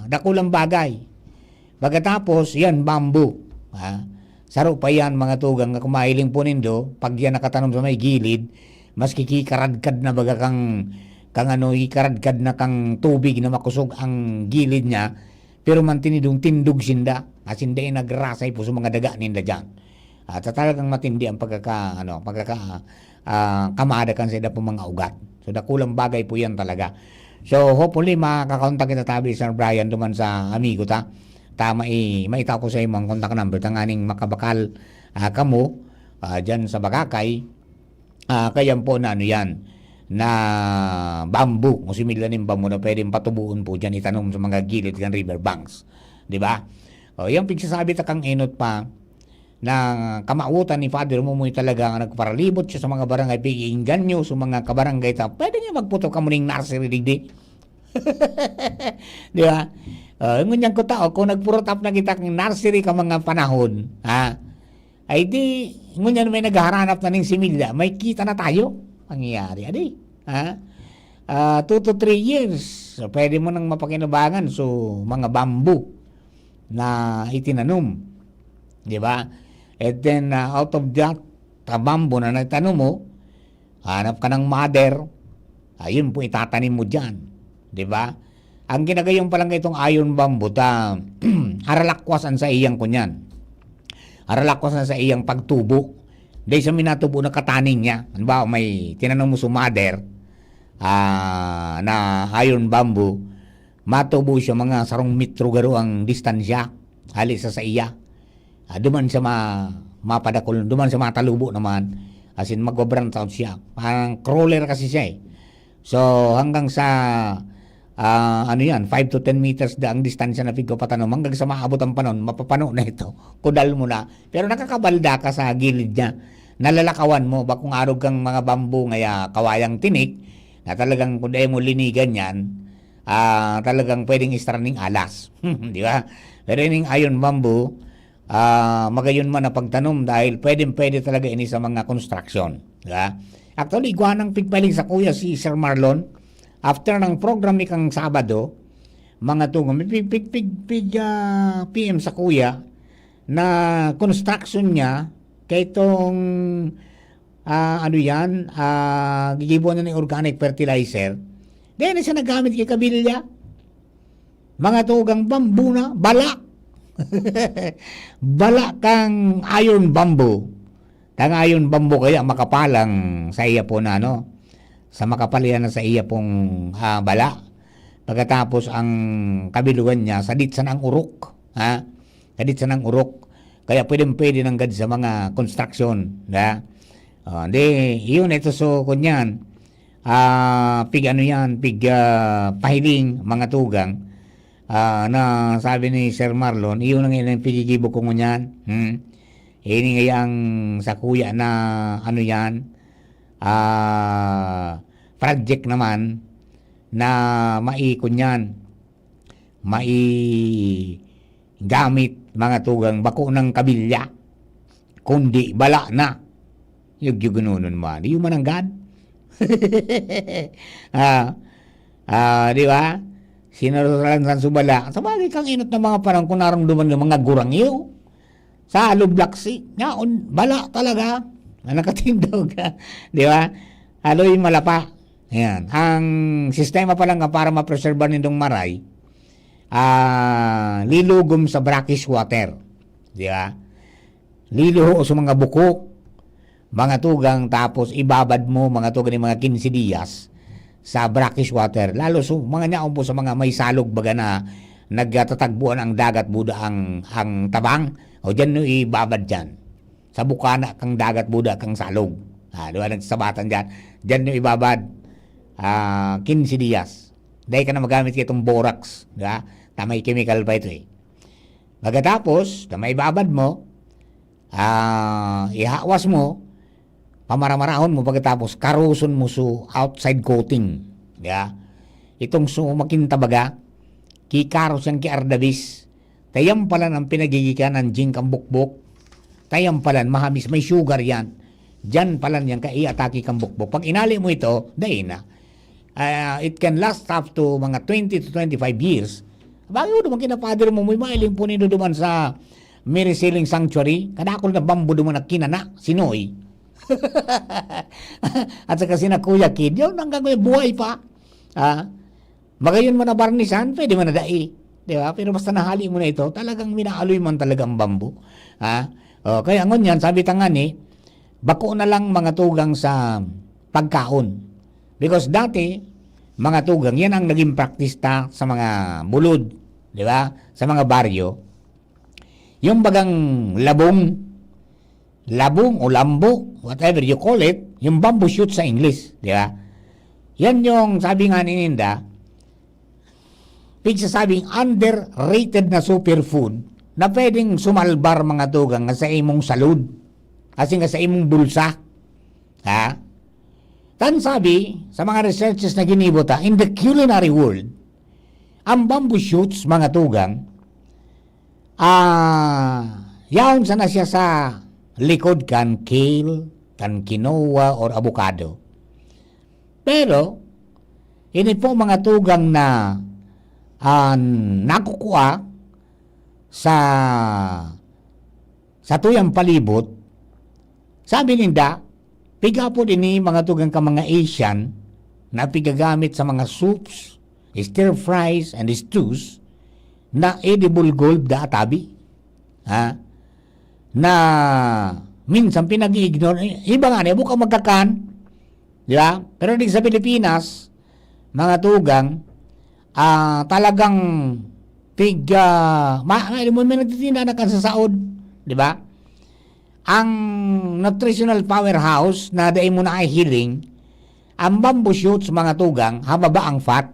dakulang bagay. Pagkatapos, yan, bamboo. Saro pa yan mga tugang na kumahiling po nindo, pag yan nakatanom sa may gilid, mas kikikaradkad na baga kang ikaradkad na kang tubig na makusog ang gilid niya, pero mantinidong tindog sinda, as hindi nagrasay po sa mga daga ninda dyan. At talagang matindi ang kamada kan sa po mga ugat. So dakulang bagay po yan talaga. So hopefully makakakontak kita tabi Sir Brian duman sa amigo ta. Maita ko sa imong contact number tanganing makabakal kamo dyan sa Bakakay. Kaya po na ano yan, na bamboo, o similar ng bamboo na pwedeng patubuon po dyan itanong sa mga gilid ng river banks. Diba? Yung pigsasabi ta kang inot pa, na kamautan ni Father Mumoy talaga nga nagparalibot siya sa mga barangay, pigiinggan nyo sa mga kabarangay ta, pwede niya magputo ka muning nursery digdi. Diba? Ngunyan ko tao, kung nagpurot up na kita kang nursery ka mga panahon, ay di, ngunyan may naghahanap na ng similya, may kita na tayo. Pangyayari, adi. 2 to 3 years, so, pwede mo nang mapakinabangan so mga bamboo na itinanom. Diba? And then, out of that, bamboo na nagtanom mo, hanap ka ng mother, ayun po itatanim mo dyan. Diba? Ang ginagayong palang itong iron bamboo, haralakwasan sa iyang kunyan. Haralakwasan sa iyang pagtubo. Dahil sa minatubo na kataning niya, ano ba, may tinanong mo sa mother, na iron bamboo, matubo siya mga 1 metro garo ang distansya, halis sa iya. Duman sa mapadakol, duman sa matalubo naman, as in mag-branch out siya. Parang crawler kasi siya eh. So hanggang sa 5 to 10 meters da ang distansya na pigo patanong, hanggang sa maabot ang panon, mapapano na ito, kudal mo na. Pero nakakabalda ka sa gilid niya, nalalakawan mo, bakong arog kang mga bamboo ngaya kawayang tinik, na talagang kung mo linigan yan, talagang pwedeng istraning alas. Di ba? Pero yung iron bamboo, magayon man na pagtanom dahil pwede talaga ini sa mga construction. Diba? Actually, iguanang pigpaling sa kuya si Sir Marlon, after ng program ikang Sabado, mga tungong, PM sa kuya na construction niya kay itong gigibuan na ng organic fertilizer. Dahil siya nagamit kay kabilya. Mga tugang bamboo na, balak. Bala kang iron bamboo. Tang iron bamboo kaya makapalang sa iya po na sa makapalian na sa iya pong bala. Pagkatapos ang kabilugan niya sadit sa ng urok, sadit sa ng urok. Kaya pwede nang gad sa mga construction, yun ito so kunyan. Pahiling mga tugang. Na sabi ni Sir Marlon, iyon ang ilang pigigibo ko ngunyan. Ini ngayang sa kuya na project naman na maikunyan, gamit mga tugang bako ng kabilya, kundi bala na. Yung gununon man. Di yung mananggad. Di ba? Sinaralan sa subala. Sa bagay kang inot ng mga parang kung naramdaman ng mga gurangyo. Sa alublak-si. Bala talaga. Nakatindog. Di ba? Haloy malapa. Ayan. Ang sistema pa lang para ma-preserve nitong maray, lilugom sa brackish water. Di ba? Liluho sa mga buko. Mga tugang tapos ibabad mo mga tugang ng mga 15 diyas sa brackish water. Lalo so, mga nyaon po sa mga may salog baga na nagtatagbuan ang dagat buda ang tabang. O dyan no ibabad dyan. Sa bukana kang dagat buda kang salog. Diba nagsabatan dyan. Dyan no ibabad 15 dias. Dahil ka na magamit ka itong borax. Diba? May chemical pa ito eh. Pagkatapos, na may babad mo, ihawas mo, pamaramarahon mo pagkatapos, karuson mo su outside coating. Yeah? Itong sumakintabaga, kikaros yung kiardabis, tayang pala ang pinagigikan ng jing kambukbok, tayang pala, mahamis, may sugar yan. Diyan pala yan ka-i-atake kambukbok. Pag inali mo ito, dahil na. It can last up to mga 20 to 25 years. Bago naman kinapader mo, may mailing po nito duman sa Mary Sailing Sanctuary, kadakol na bambu duman na kinana, sinoy. At saka sina Kuya Kid, yun hanggang buhay pa. Magayon mo na barnisan, pwede mo na dai. Diba? Pero basta nahali mo na ito, talagang minaaloy man talagang bambu. Kaya ngon yan, sabi tangani, bako na lang mga tugang sa pagkaon. Because dati, mga tugang, yan ang naging praktista sa mga bulod, di ba? Sa mga baryo. Yung bagang labong o lambo, whatever you call it, yung bamboo shoot sa English, di ba? Yan yung sabi nga ni Ninda, pigsasabing underrated na superfood na pwedeng sumalbar mga tugang nga sa imong salud, kasi nga sa imong bulsa. Tan sabi, sa mga researches na ginibota, in the culinary world, ang bamboo shoots, mga tugang, yaon sana siya sa likod kan kale, kan quinoa, or avocado. Pero, ini po mga tugang na nakukuha sa tuyang palibot, sabi ninda, piga po din mga tugang ka mga Asian na pigagamit sa mga soups, stir fries, and stews na edible gold da atabi. Na minsan pinag-ignore. Iba nga niya, buka magkakan. Di ba? Pero di sa Pilipinas, mga tugang, talagang may nagtitinda na kan sa saod. Di ba? Ang nutritional powerhouse na dahil mo na ay healing, ang bamboo shoots, mga tugang, hababa ang fat,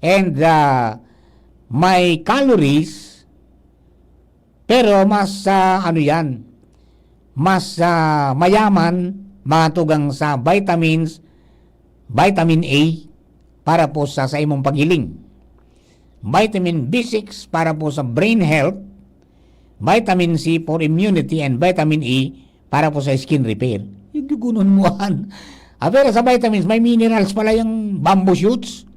and may calories, pero mas mas mayaman, mga tugang, sa vitamins, vitamin A para po sa imong paghiling, vitamin B6 para po sa brain health, vitamin C for immunity, and vitamin E para po sa skin repair. Yung gugunon moan. Pero sa vitamins, may minerals pala yung bamboo shoots.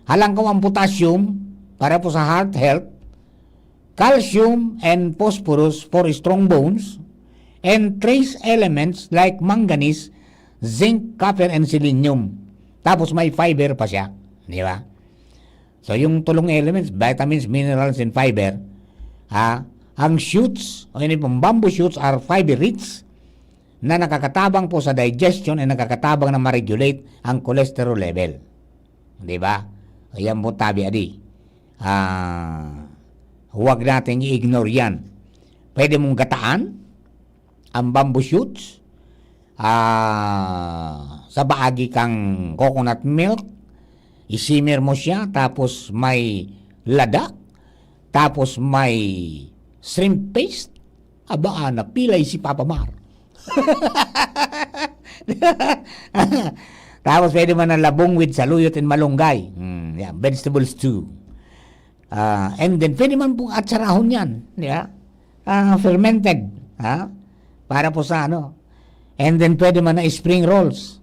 Halangkaw ang potassium para po sa heart health, calcium and phosphorus for strong bones, and trace elements like manganese, zinc, copper, and selenium. Tapos may fiber pa siya. Di ba? So yung tulong elements, vitamins, minerals, and fiber, ang shoots, o yun pong bamboo shoots, are fiber-rich na nakakatabang po sa digestion at nakakatabang na ma-regulate ang cholesterol level. Di ba? Ayan po tabi adi. Huwag natin i-ignore yan. Pwede mong gataan ang bamboo shoots sa baagi kang coconut milk, isimmer mo siya, tapos may lada, tapos may shrimp paste, abaan na pilay si Papa Mar. Tapos pwede man ang labong with saluyot and malunggay. Vegetable stew. And then pwede man pong atsarahon yan. Fermented. Para po sa And then pwede man na spring rolls.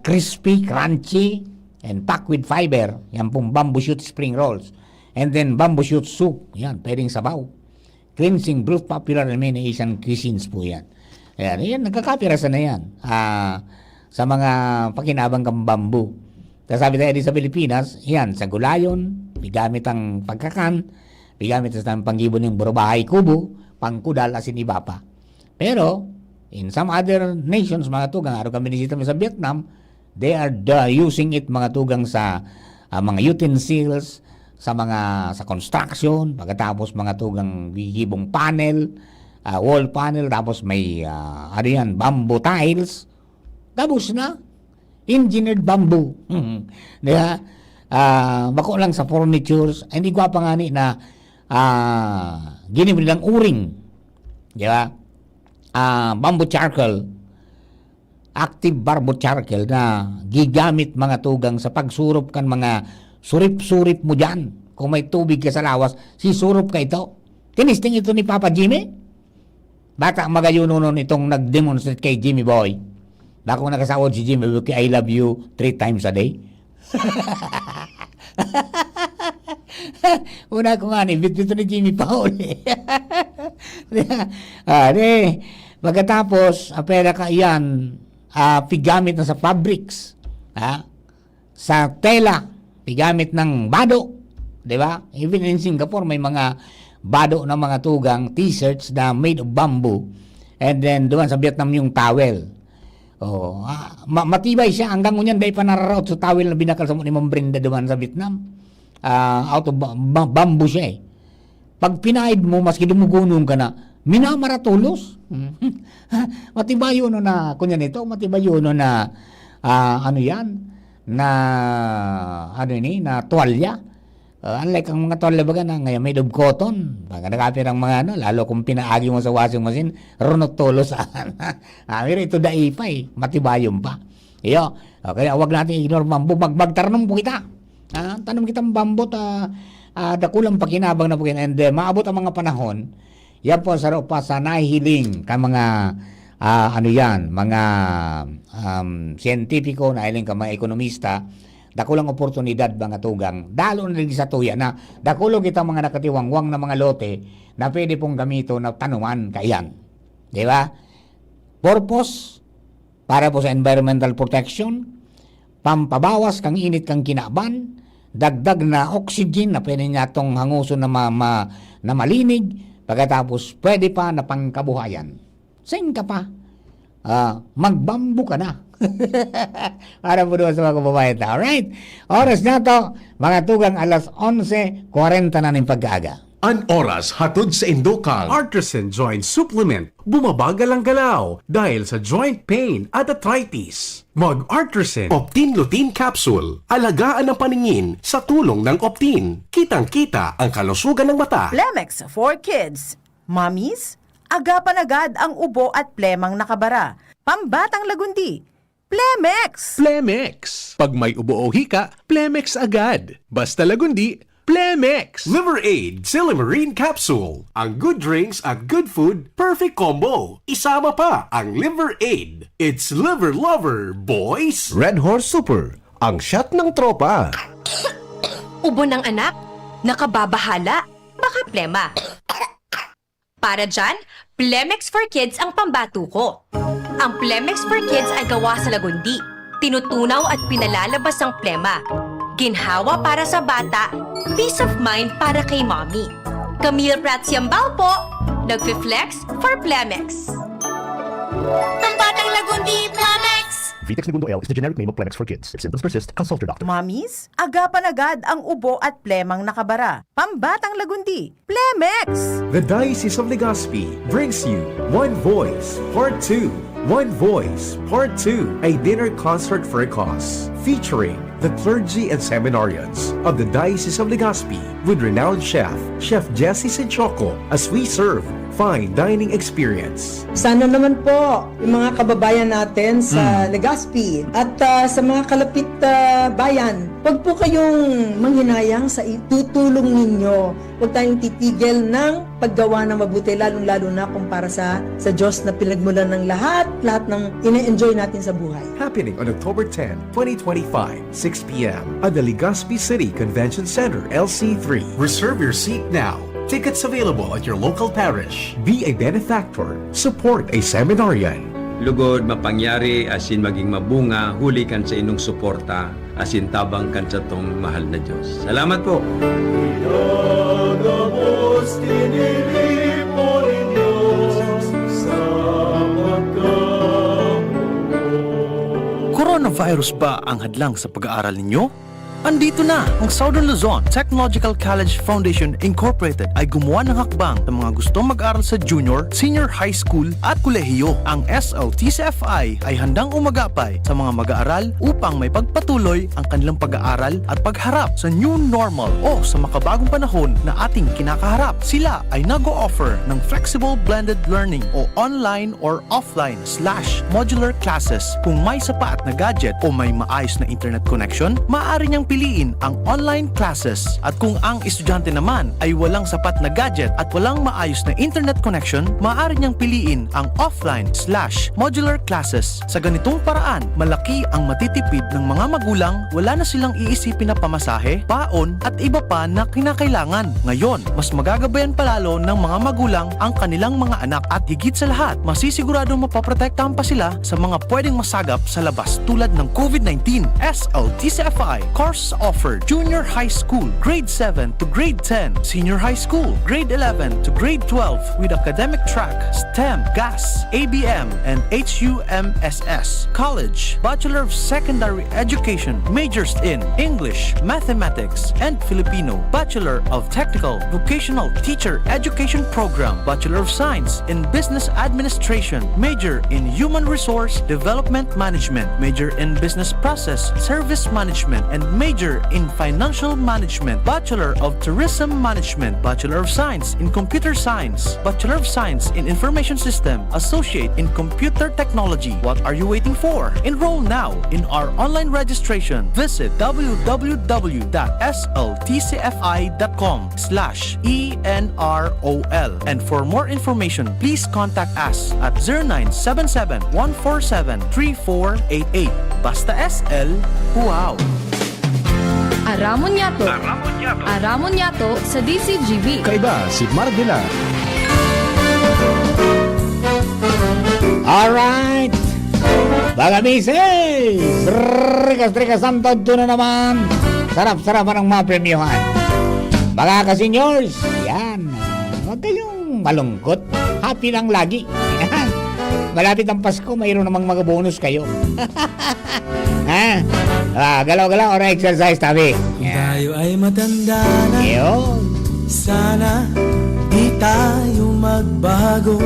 Crispy, crunchy, and packed with fiber. Yan pong bamboo shoot spring rolls. And then bamboo shoot soup. Yan, pwedeng sabaw. Cleansing broth, popular in many Asian cuisines po yan. Yan, nagkakapirasan na yan. Sa mga pakinabang kang bamboo. Tapos sabi tayo sa Pilipinas, yan, sa gulayon, bigamit ang pagkakan, bigamit sa panggibon ng burubahay kubo, pangkudal, asin iba pa. Pero, in some other nations, mga tugang, araw kami nisita sa Vietnam, They are using it mga tugang sa mga utensils, sa construction, pagkatapos mga tugang hibong panel, wall panel, tapos may bamboo tiles. Tapos na, engineered bamboo. Diba? Bako lang sa furnitures, hindi ko pa nga ni na ginibri ng uring. Diba? Bamboo charcoal, active bamboo charcoal na gigamit mga tugang sa pagsurup kan mga surip-surip mo dyan. Kung may tubig ka sa lawas, sisurup ka ito. Tinisting ito ni Papa Jimmy. Bata magayuno nun itong nag-demonstrate kay Jimmy Boy. Bako nakasawad si Jimmy Boy, I love you 3 times a day. Una ko nga ni, bit-bit ni Jimmy Paul. Pagkatapos, pera ka yan, pigamit na sa fabrics, sa tela, pigamit ng bado, di ba? Even in Singapore, may mga bado na mga tugang t-shirts na made of bamboo, and then doon sa Vietnam yung towel. Matibay siya hanggang ngunyan dahil panararaot sa towel na binakal sa ni Ma'am Brenda doon sa Vietnam. Out of bamboo siya eh. Pag pinaid mo, maski dumugunong ka na, minamaratulos. Matibay yun na, kunyan ito, matibay yun na, na tuwalya. Unlike ang mga tuwalya baga na ngayon made of cotton. Pag nakapir ang mga lalo kung pinaagi mo sa washing machine, runot tulos. Pero ito daipa eh, matibayon pa. Kaya wag natin ignore bamboo, magtarnom po kita. Tanong kitang bambot, dakulang pakinabang na po kita. And maabot ang mga panahon, yan po sa nahihiling ka mga mga siyentipiko, nahihiling ka mga ekonomista, dakulang oportunidad mga tugang, dalo na rin sa tuya na dakulong kita mga nakatiwangwang na mga lote na pwede pong gamito na tanuman kayan. Di ba? Purpose, para po sa environmental protection, pampabawas kang init kang kinaban, dagdag na oxygen na pwede niya itong hanguso na malinig, pagkatapos pwede pa na pangkabuhayan. Saan ka pa? Magbambu ka na. Para po doon sa mga kababayan. Alright? Oras na to, mga tugang 11:40 na ng pag-aaga. An oras hatod sa Indocall Artisan Joint Supplement. Bumabagal ang galaw dahil sa joint pain at arthritis. Mag-Artisan Optin Lutein Capsule. Alagaan ang paningin sa tulong ng Optin. Kitang-kita ang kalusugan ng mata. Plemex for Kids. Mommies, agapan agad ang ubo at plemang nakabara. Pambatang lagundi. Plemex! Plemex. Pag may ubo o hika, Plemex agad. Basta lagundi, Plemex! Liver Aid Silimarine Capsule. Ang good drinks at good food, perfect combo. Isama pa ang Liver Aid. It's liver lover, boys! Red Horse Super, ang shot ng tropa. Ubo ng anak? Nakababahala? Baka plema. Para dyan, Plemex for Kids ang pambato ko. Ang Plemex for Kids ay gawa sa lagundi. Tinutunaw at pinalalabas ang plema. Ginhawa para sa bata, peace of mind para kay mommy. Camille Prats Yambal po, nagfi-flex for Plemex. Pambatang lagundi, Plemex! Vitex Segundo L is the generic name of Plemex for kids. If symptoms persist, consult your doctor. Mommies, agapan agad ang ubo at plemang nakabara. Pambatang lagundi, Plemex! The Diocese of Legazpi brings you One Voice, Part 2. One Voice, Part 2, a dinner concert for a cause, featuring the clergy and seminarians of the Diocese of Legazpi with renowned chef, Chef Jesse Senchoco, as we serve fine dining experience. Sana naman po yung mga kababayan natin sa Legazpi at sa mga kalapit bayan, huwag po kayong manghinayang sa itutulong ninyo. Huwag tayong titigil ng paggawa ng mabuti, lalong-lalo na kung para sa Diyos na pinagmulan ng lahat ng ine-enjoy natin sa buhay. Happening on October 10, 2025, 6 p.m. at the Legazpi City Convention Center, LC3. Reserve your seat now. Tickets available at your local parish. Be a benefactor. Support a seminarian. Lugod mapangyari asin maging mabunga, huli kan sa inong suporta, asin tabang kan sa tong mahal na Diyos. Salamat po. Virus ba ang hadlang sa pag-aaral ninyo? Andito na ang Southern Luzon Technological College Foundation Incorporated ay gumawa ng hakbang sa mga gustong mag-aral sa junior, senior high school at kolehiyo. Ang SLTCFI ay handang umagapay sa mga mag-aaral upang may pagpatuloy ang kanilang pag-aaral at pagharap sa new normal o sa makabagong panahon na ating kinakaharap. Sila ay nag-o-offer ng flexible blended learning o online or offline/modular classes. Kung may sapat na gadget o may maayos na internet connection, maaari niyang piliin ang online classes. At kung ang estudyante naman ay walang sapat na gadget at walang maayos na internet connection, maaari niyang piliin ang offline/modular classes. Sa ganitong paraan, malaki ang matitipid ng mga magulang, wala na silang iisipin na pamasahe, baon at iba pa na kinakailangan. Ngayon, mas magagabayan palalo ng mga magulang ang kanilang mga anak at higit sa lahat, masisiguradong mapaprotektahan pa sila sa mga pwedeng masagap sa labas tulad ng COVID-19. SLTCFI course offered junior high school, grade 7 to grade 10, senior high school, grade 11 to grade 12 with academic track, STEM, GAS, ABM, and HUMSS. College, Bachelor of Secondary Education, majors in English, Mathematics, and Filipino. Bachelor of Technical Vocational Teacher Education Program, Bachelor of Science in Business Administration, major in Human Resource Development Management, major in Business Process Service Management, and major in Financial Management, Bachelor of Tourism Management, Bachelor of Science in Computer Science, Bachelor of Science in Information System, Associate in Computer Technology. What are you waiting for? Enroll now in our online registration. Visit www.sltcfi.com/ENROL. And for more information, please contact us at 0977-147-3488. Basta SL, wow! Aramon Yato. Aramon Yato sa DCGB. Kaiba si Mardila. Alright! Mga misis! Trikas ang todo na naman. Sarap-sarap ang mga premyohan. Mga ka-seniors, yan. Huwag kayong malungkot. Happy lang lagi. Yan. Malapit ang Pasko, mayroon namang mga bonus kayo. Ha? Galaw-galaw or exercise tabi. Tayo ay matanda na. Yun. Sana di tayo magbago.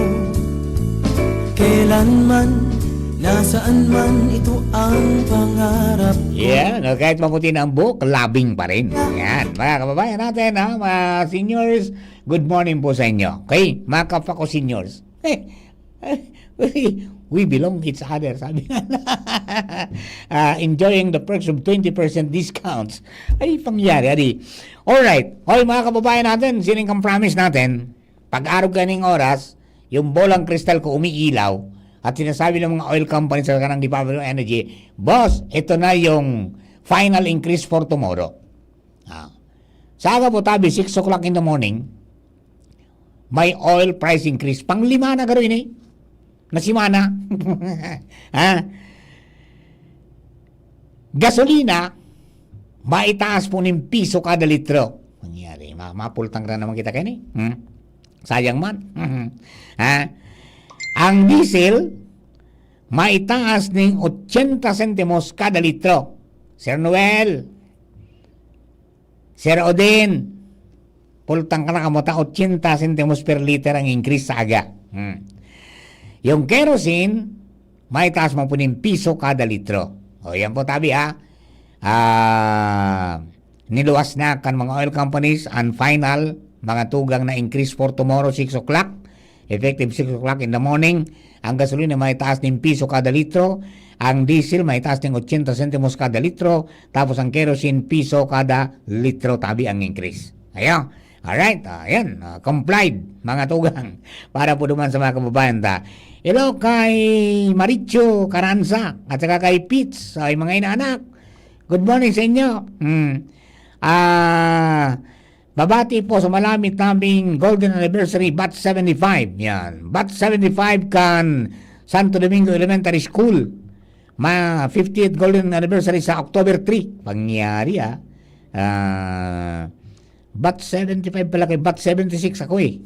Kailanman, nasaan man, ito ang pangarap ko. Yan, kahit maputi na ang buhok, labing pa rin. Yan, mga kababayan natin, ha, mga seniors, good morning po sa inyo. Okay, mga kapwa ko seniors. We belong each other, sabi nga. Enjoying the perks of 20% discounts. Ay, pangyari. Alright, hoy mga kababayan natin, sining kang promise natin, pag-araw kaning oras, yung bolang kristal ko umiilaw, at sinasabi ng mga oil companies sa kanang Department of Energy, boss, ito na yung final increase for tomorrow. Sa aga po tabi, 6 o'clock in the morning, may oil price increase. Pang-5 na gawin eh. Nasimana. Ha? Gasolina, maitaas po ng piso kada litro. Mangyari, mapultang na naman kita kayo eh. Sayang man. Ha? Ang diesel, maitaas ng 80 centimos kada litro. Sir Noel, Sir Odin, pultang ka na kamuta, 80 centimos per liter ang increase sa aga. Yung kerosene, may taas mo po ng piso kada litro. O yan po tabi ha. Niluwas na kan mga oil companies ang final mga tugang na increase for tomorrow 6 o'clock. Effective 6 o'clock in the morning. Ang gasolina may taas ng piso kada litro. Ang diesel may taas ng 80 centimos kada litro. Tapos ang kerosene piso kada litro tabi ang increase. Ayan. Alright, ayan, complied mga tugang para po duman sa mga kababayan ta. Hello kay Maricho Caranza at saka kay Pitts, ay mga inaanak. Good morning sa inyo. Babati po sa malamit naming Golden Anniversary Batch 75. Yan, Batch 75 kan Santo Domingo Elementary School. 50th Golden Anniversary sa October 3. Pangyari Bat 75 pala kay Bat 76 ako eh.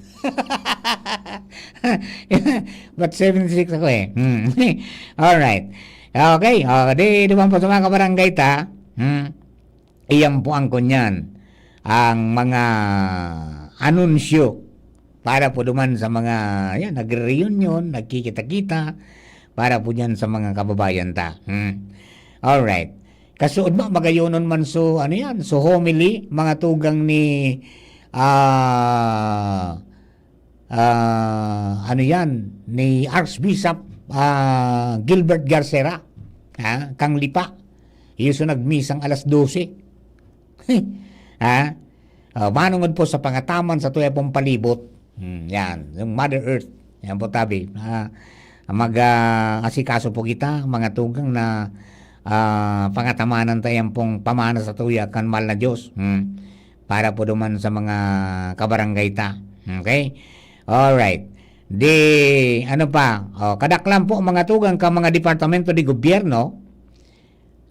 Bat 76 ako eh. Alright. Okay, di naman po sa mga kabarangay ta, iyan po ang kunyan, ang mga anunsyo para po duman sa mga nagre-reunion, nagkikita-kita, para po dyan sa mga kababayan ta. Alright. Kasuod ba, magayonon man so, so homily, mga tugang ni, ni Archbishop Gilbert Garcera, kang lipa. Iyon nagmisang alas 12. Manungod po sa pangataman sa tuya pong palibot. Yan, yung Mother Earth. Yan po tabi. Asikaso po kita, mga tugang na pangatamanan tayong pong pamana sa tuya kan mahal na Diyos. Para po duman sa mga kabarangay ta. Okay? Alright. Kadaklan po mga tugang ka mga departamento di gobyerno,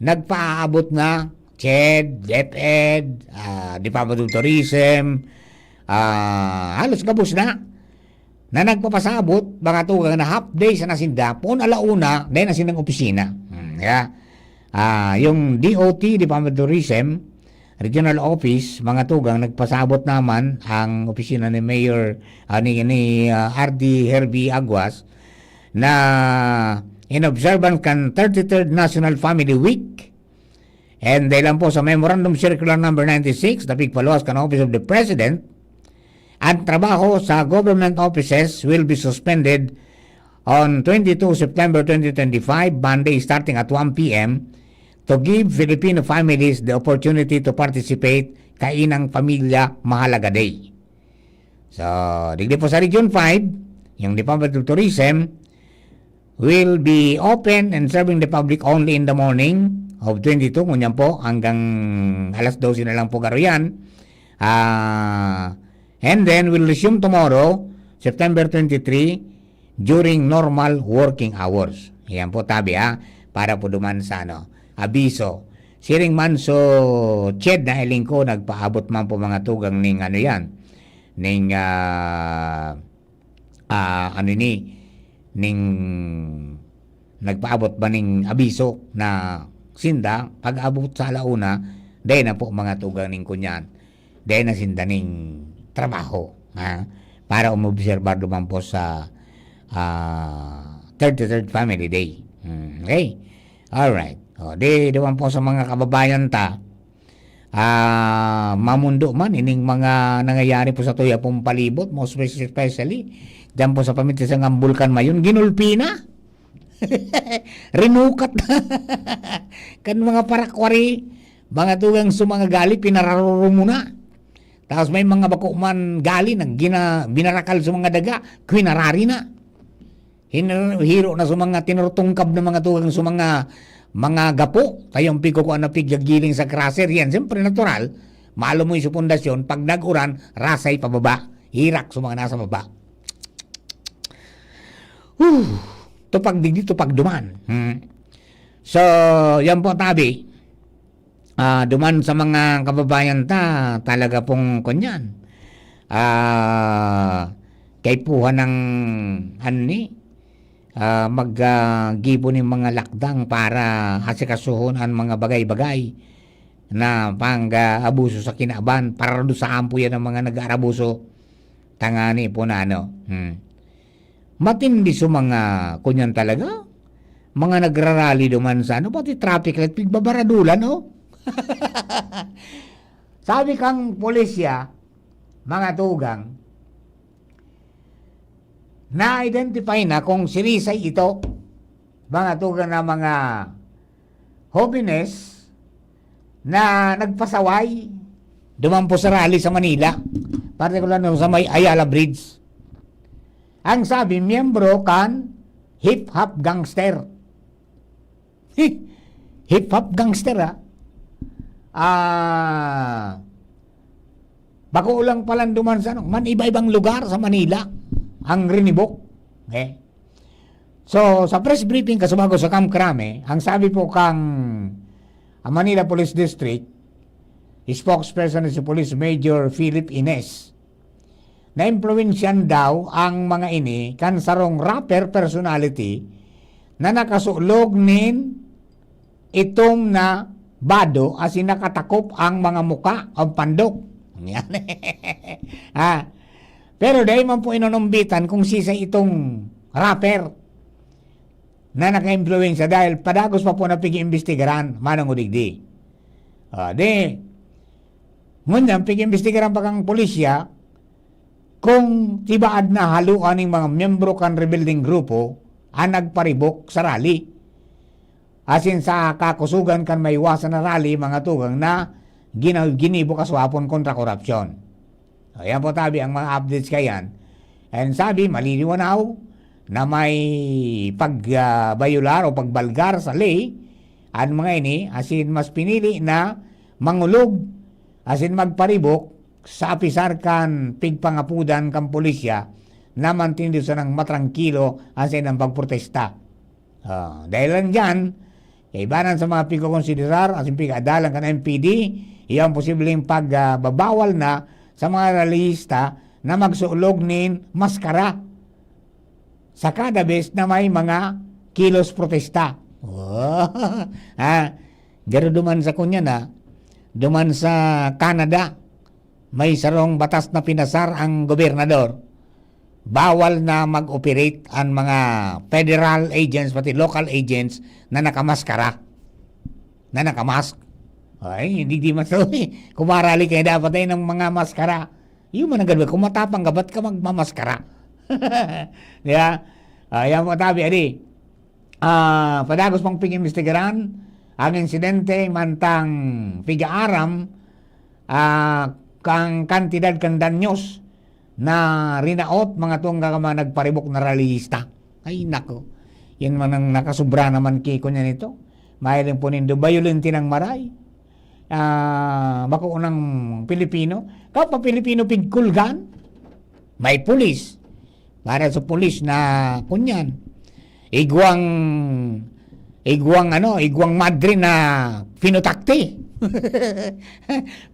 nagpaabot na CHED, DepEd, Department of Tourism, halos gabos na nagpapasabot mga tugang na half day sa nasinda, pun alauna, dahil nasindang opisina. Yung DOT, Department of Tourism, Regional Office, mga tugang, nagpasabot naman ang opisina ni Mayor ni RD Herbie Aguas na in observance kan 33rd National Family Week. And dahil lang po sa Memorandum Circular Number 96, na pigpaluwas kan Office of the President, ang trabaho sa government offices will be suspended on 22 September 2025, Monday starting at 1 p.m. to give Filipino families the opportunity to participate kainang pamilya mahalaga day. So, digdi po sa Region 5, yung Department of Tourism will be open and serving the public only in the morning of 22, ngunyan po, hanggang alas 12 na lang po garo yan. And then, we'll resume tomorrow, September 23, during normal working hours. Yan po tabi para po duman sa abiso. Siring man so CHED na iling ko, nagpaabot man po mga tugang ning nagpaabot ba ning abiso na sinda, pag-abot sa alauna, dahil na po mga tugang ning kunyan, dahil na sinda ning trabaho, para umobserbar duman po sa 33rd Family Day. Okay? Alright. Duman po sa mga kababayan ta, mamundo man, ining mga nangyayari po sa tuya pong palibot, most especially, dyan po sa pamitisang ang Bulkan Mayon, ginulpi na. Rinukat na. Kan mga parakwari, mga tugang sumanga gali, pinararuro muna. Tapos may mga bako man gali, binarakal sa mga daga, kwinarari na. Hiro na sa mga tinurtungkab na mga tugang sa mga gapo, tayong piko ko na pigyagiling sa crusher, yan, siyempre natural, malo mo yung pundasyon, pag nag-uran, rasay pababa, hirak sa mga nasa baba. Tupag digdi, tupag duman. So, yan po tabi, duman sa mga kababayan ta, talaga pong kunyan. Kaipuhan ng maggibo ng mga lakdang para asikasuhon ang mga bagay-bagay na pang-abuso sa kinaban, para doon sa ampo yan ng mga nag-aarabuso. Tangani po na matindi so mga kunyan talaga, mga nagrarally duman sa pati traffic light, pigbabaradulan sabi kang pulisya, mga tugang, na-identify na kung sinisay ito, mga tugang na mga homeless na nagpasaway duman po sa rally sa Manila, particular sa may Ayala Bridge. Ang sabi, miyembro kan hip-hop gangster. Hip-hop gangster bako ulang palang duman sa man iba-ibang lugar sa Manila ang rinibok. Okay? So, sa press briefing kasubago sa Camp Crame, ang sabi po kang Manila Police District, spokesperson si Police Major Philip Ines, na-impluensyan daw ang mga ini kansarong rapper personality na nakasulog nin itom na bado asin nakatakop ang mga muka ang pandok. Yan. Pero dahil man po inonumbitan kung sisa itong rapper na naka-influensya dahil padagos pa po na pigi-imbestigaran manang udigdi. Ngunyan pigi-imbestigaran pa kang pulisya kung tibaad na haluan ng mga miyembro kan rebuilding grupo ang nagparibok sa rally. Asin sa kakusugan kan may iwasan na rally mga tugang na ginibo kaswapon kontra korupsyon. Ayan po tabi ang mga updates kayan. And sabi, maliliwanaw na may pagbayular o pagbalgar sa lay ang mga ini asin mas pinili na mangulog asin magparibok sa apisar kan pigpangapudan kan pulisya na mantindiw sa ng matrangkilo asin ang pagprotesta. Dahil lang dyan, kaibanan sa mga pigkokonsiderar asin pigadalan kan MPD, iyan posibleng pagbabawal na sa mga rallyista na magsulog nin maskara sa kada bes na may mga kilos protesta. Garo duman sa kunya na, duman sa Canada, may sarong batas na pinasar ang gobernador. Bawal na mag-operate ang mga federal agents, pati local agents na nakamaskara. Na nakamask. Ay, hindi man so. Kumarali kayo dapat ay ng mga maskara. Yung man ang kung matapang ka, ba't ka magmamaskara? Diba? Yan po tabi, adi. Padagos pang pig-imbestigaran ang insidente mantang pig-aaram kang kantidad kang danyos na rinaot mga tuwang mga nagparibok na rallyista. Ay, nako. Yan man ang nakasubra naman kiko niya nito. Mahiling po nindo, bayulintin ang maray. Makuunang Pilipino. Kapag Pilipino pigkulgan, may pulis. Para sa pulis na kunyan. Igwang madre na pinutakti.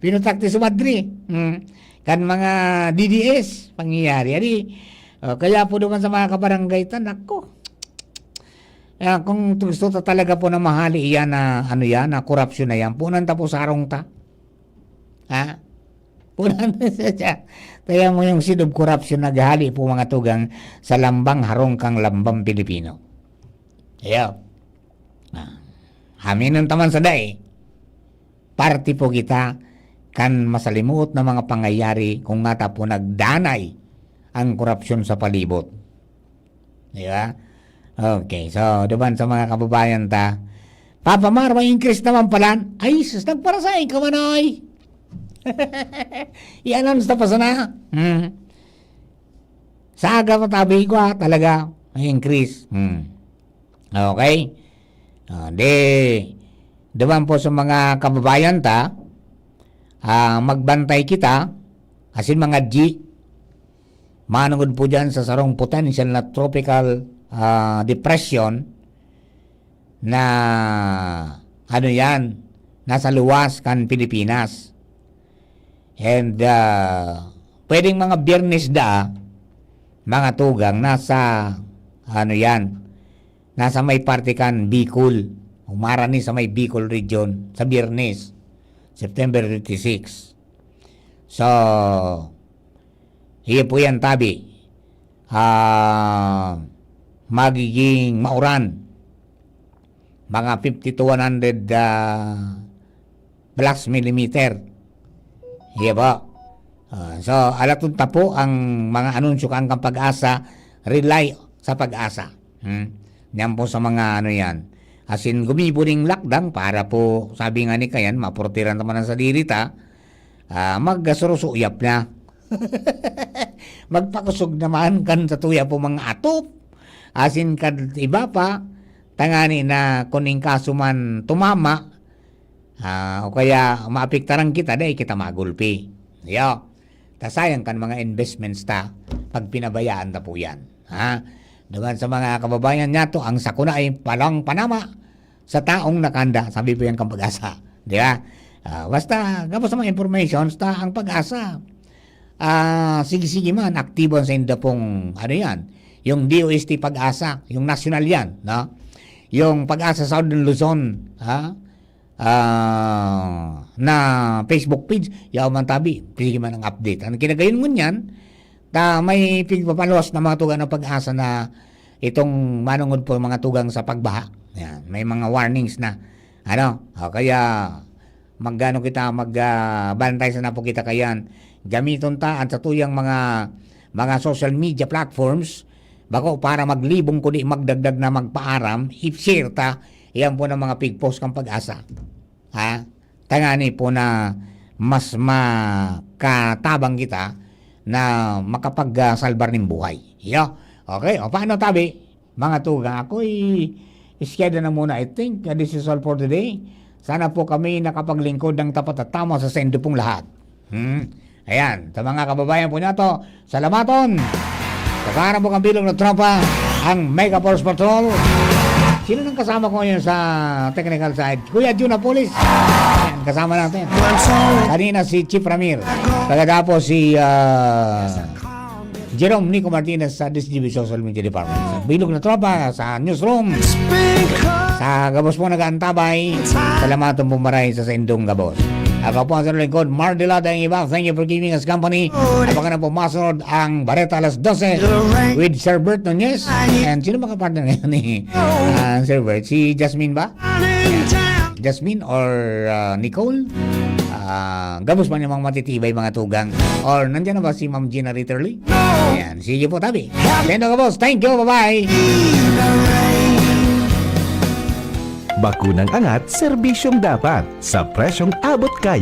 Pinutakti sa madre. Kan mga DDS pangyayari. Kaya po naman sa mga kabaranggaytan, ako. Kung gusto talaga po na mahali iyan na na korupsyon na yan, punan ta po sa arong ta. Punan siya. Kaya mo yung seed of corruption naghali po mga tugang sa lambang harong kang lambang Pilipino. Ayaw. Hamin ng taman sa day. Party po kita kan masalimuot na mga pangyayari kung nga po nagdanay ang korupsyon sa palibot. Di ba? Okay, so diban sa mga kababayan ta, Papa Mar, may increase naman pala. Ay, sus, nagparasahin ka man ay. I-announce na pa sana. Saga pa tabi ko talaga, may increase. Okay. Diban po sa mga kababayan ta, magbantay kita, asin mga G, manungod po dyan sa sarong potential na tropical depression na nasa luwas kan Pilipinas. And pwedeng mga Biyernes mga tugang nasa nasa may parte kan Bicol, umarani sa may Bicol region sa Biyernes, September 26. So hiya po yan tabi. Magiging mauran mga 50 to 100 plus millimeter. Iya ba? So alatun po ang mga anunsyo kang Pag-asa, rely sa Pag-asa. Yan po sa mga yan. Asin gumibo ring lakdang para po sabi nga ni kayan maportiran naman ang sadirita, maggasurusuyap na. Magpakusog naman kan sa tuya po mga atop. Asin kad iba pa tangani na kuning kaso man tumama o kaya maapektaran kita dahil kita magulpi. Tasayang kan mga investments ta pag pinabayaan ta po yan. Diba sa mga kababayan niya to, ang sakuna ay palang panama sa taong nakanda. Sabi po yan kang Pag-asa. Diba? Basta gapos sa mga informations ta ang Pag-asa. Sige man, aktibo sa inda pong yung DOST Pag-asa, yung national yan, no? yung Pag-asa Southern Luzon, na Facebook page, yaw man tabi, sige man ang update. Ang kinagayon mo niyan, may pigpapaluwas na mga tugang ng Pag-asa na itong manungod po mga tugang sa pagbaha. Yan, may mga warnings na. Kaya magbantay sa na po kita kayan. Gamiton ta at sa tuyang mga social media platforms bako para maglibong ko di magdagdag na magpaaram, i-share ta iyan po ng mga pig-post kang Pag-asa. Tangani po na mas makatabang kita na makapagsalbar ng buhay. Okay, paano tabi? Mga tugang, ako'y schedule na muna. I think this is all for today. Sana po kami nakapaglingkod ng tapat at tama sa sendo pong lahat. Ayan, sa mga kababayan po niya to, salamaton! Sa kaharap po kang bilog na tropa, ang Mega Force Patrol. Sino nang kasama ko ngayon sa technical side? Kuya Junapolis. Ayan, kasama natin. Kanina si Chief Ramir. Pagkatapos si Jerome Nico Martinez sa DCGB Social Media Department. Bilog na tropa sa newsroom. Sa Gabos po nag-aantabay. Salamat ang bumaray sa Sendong Gabos. Ako po ang sa lingkod, Mardela tayong iba. Thank you for giving us company. Abangan na po masunod ang Bareta alas 12 with Sir Bert Nunez. And sino ba kapartner ngayon ni Sir Bert? Si Jasmine ba? Yeah. Jasmine or Nicole? Gabos man yung mga matitibay mga tugang. Or nandyan na ba si Ma'am Gina Ritterly? Ayan, sige po tabi. Sendo Gabos, thank you, bye-bye. Bakunang angat, serbisyong dapat sa presyong abot kaya.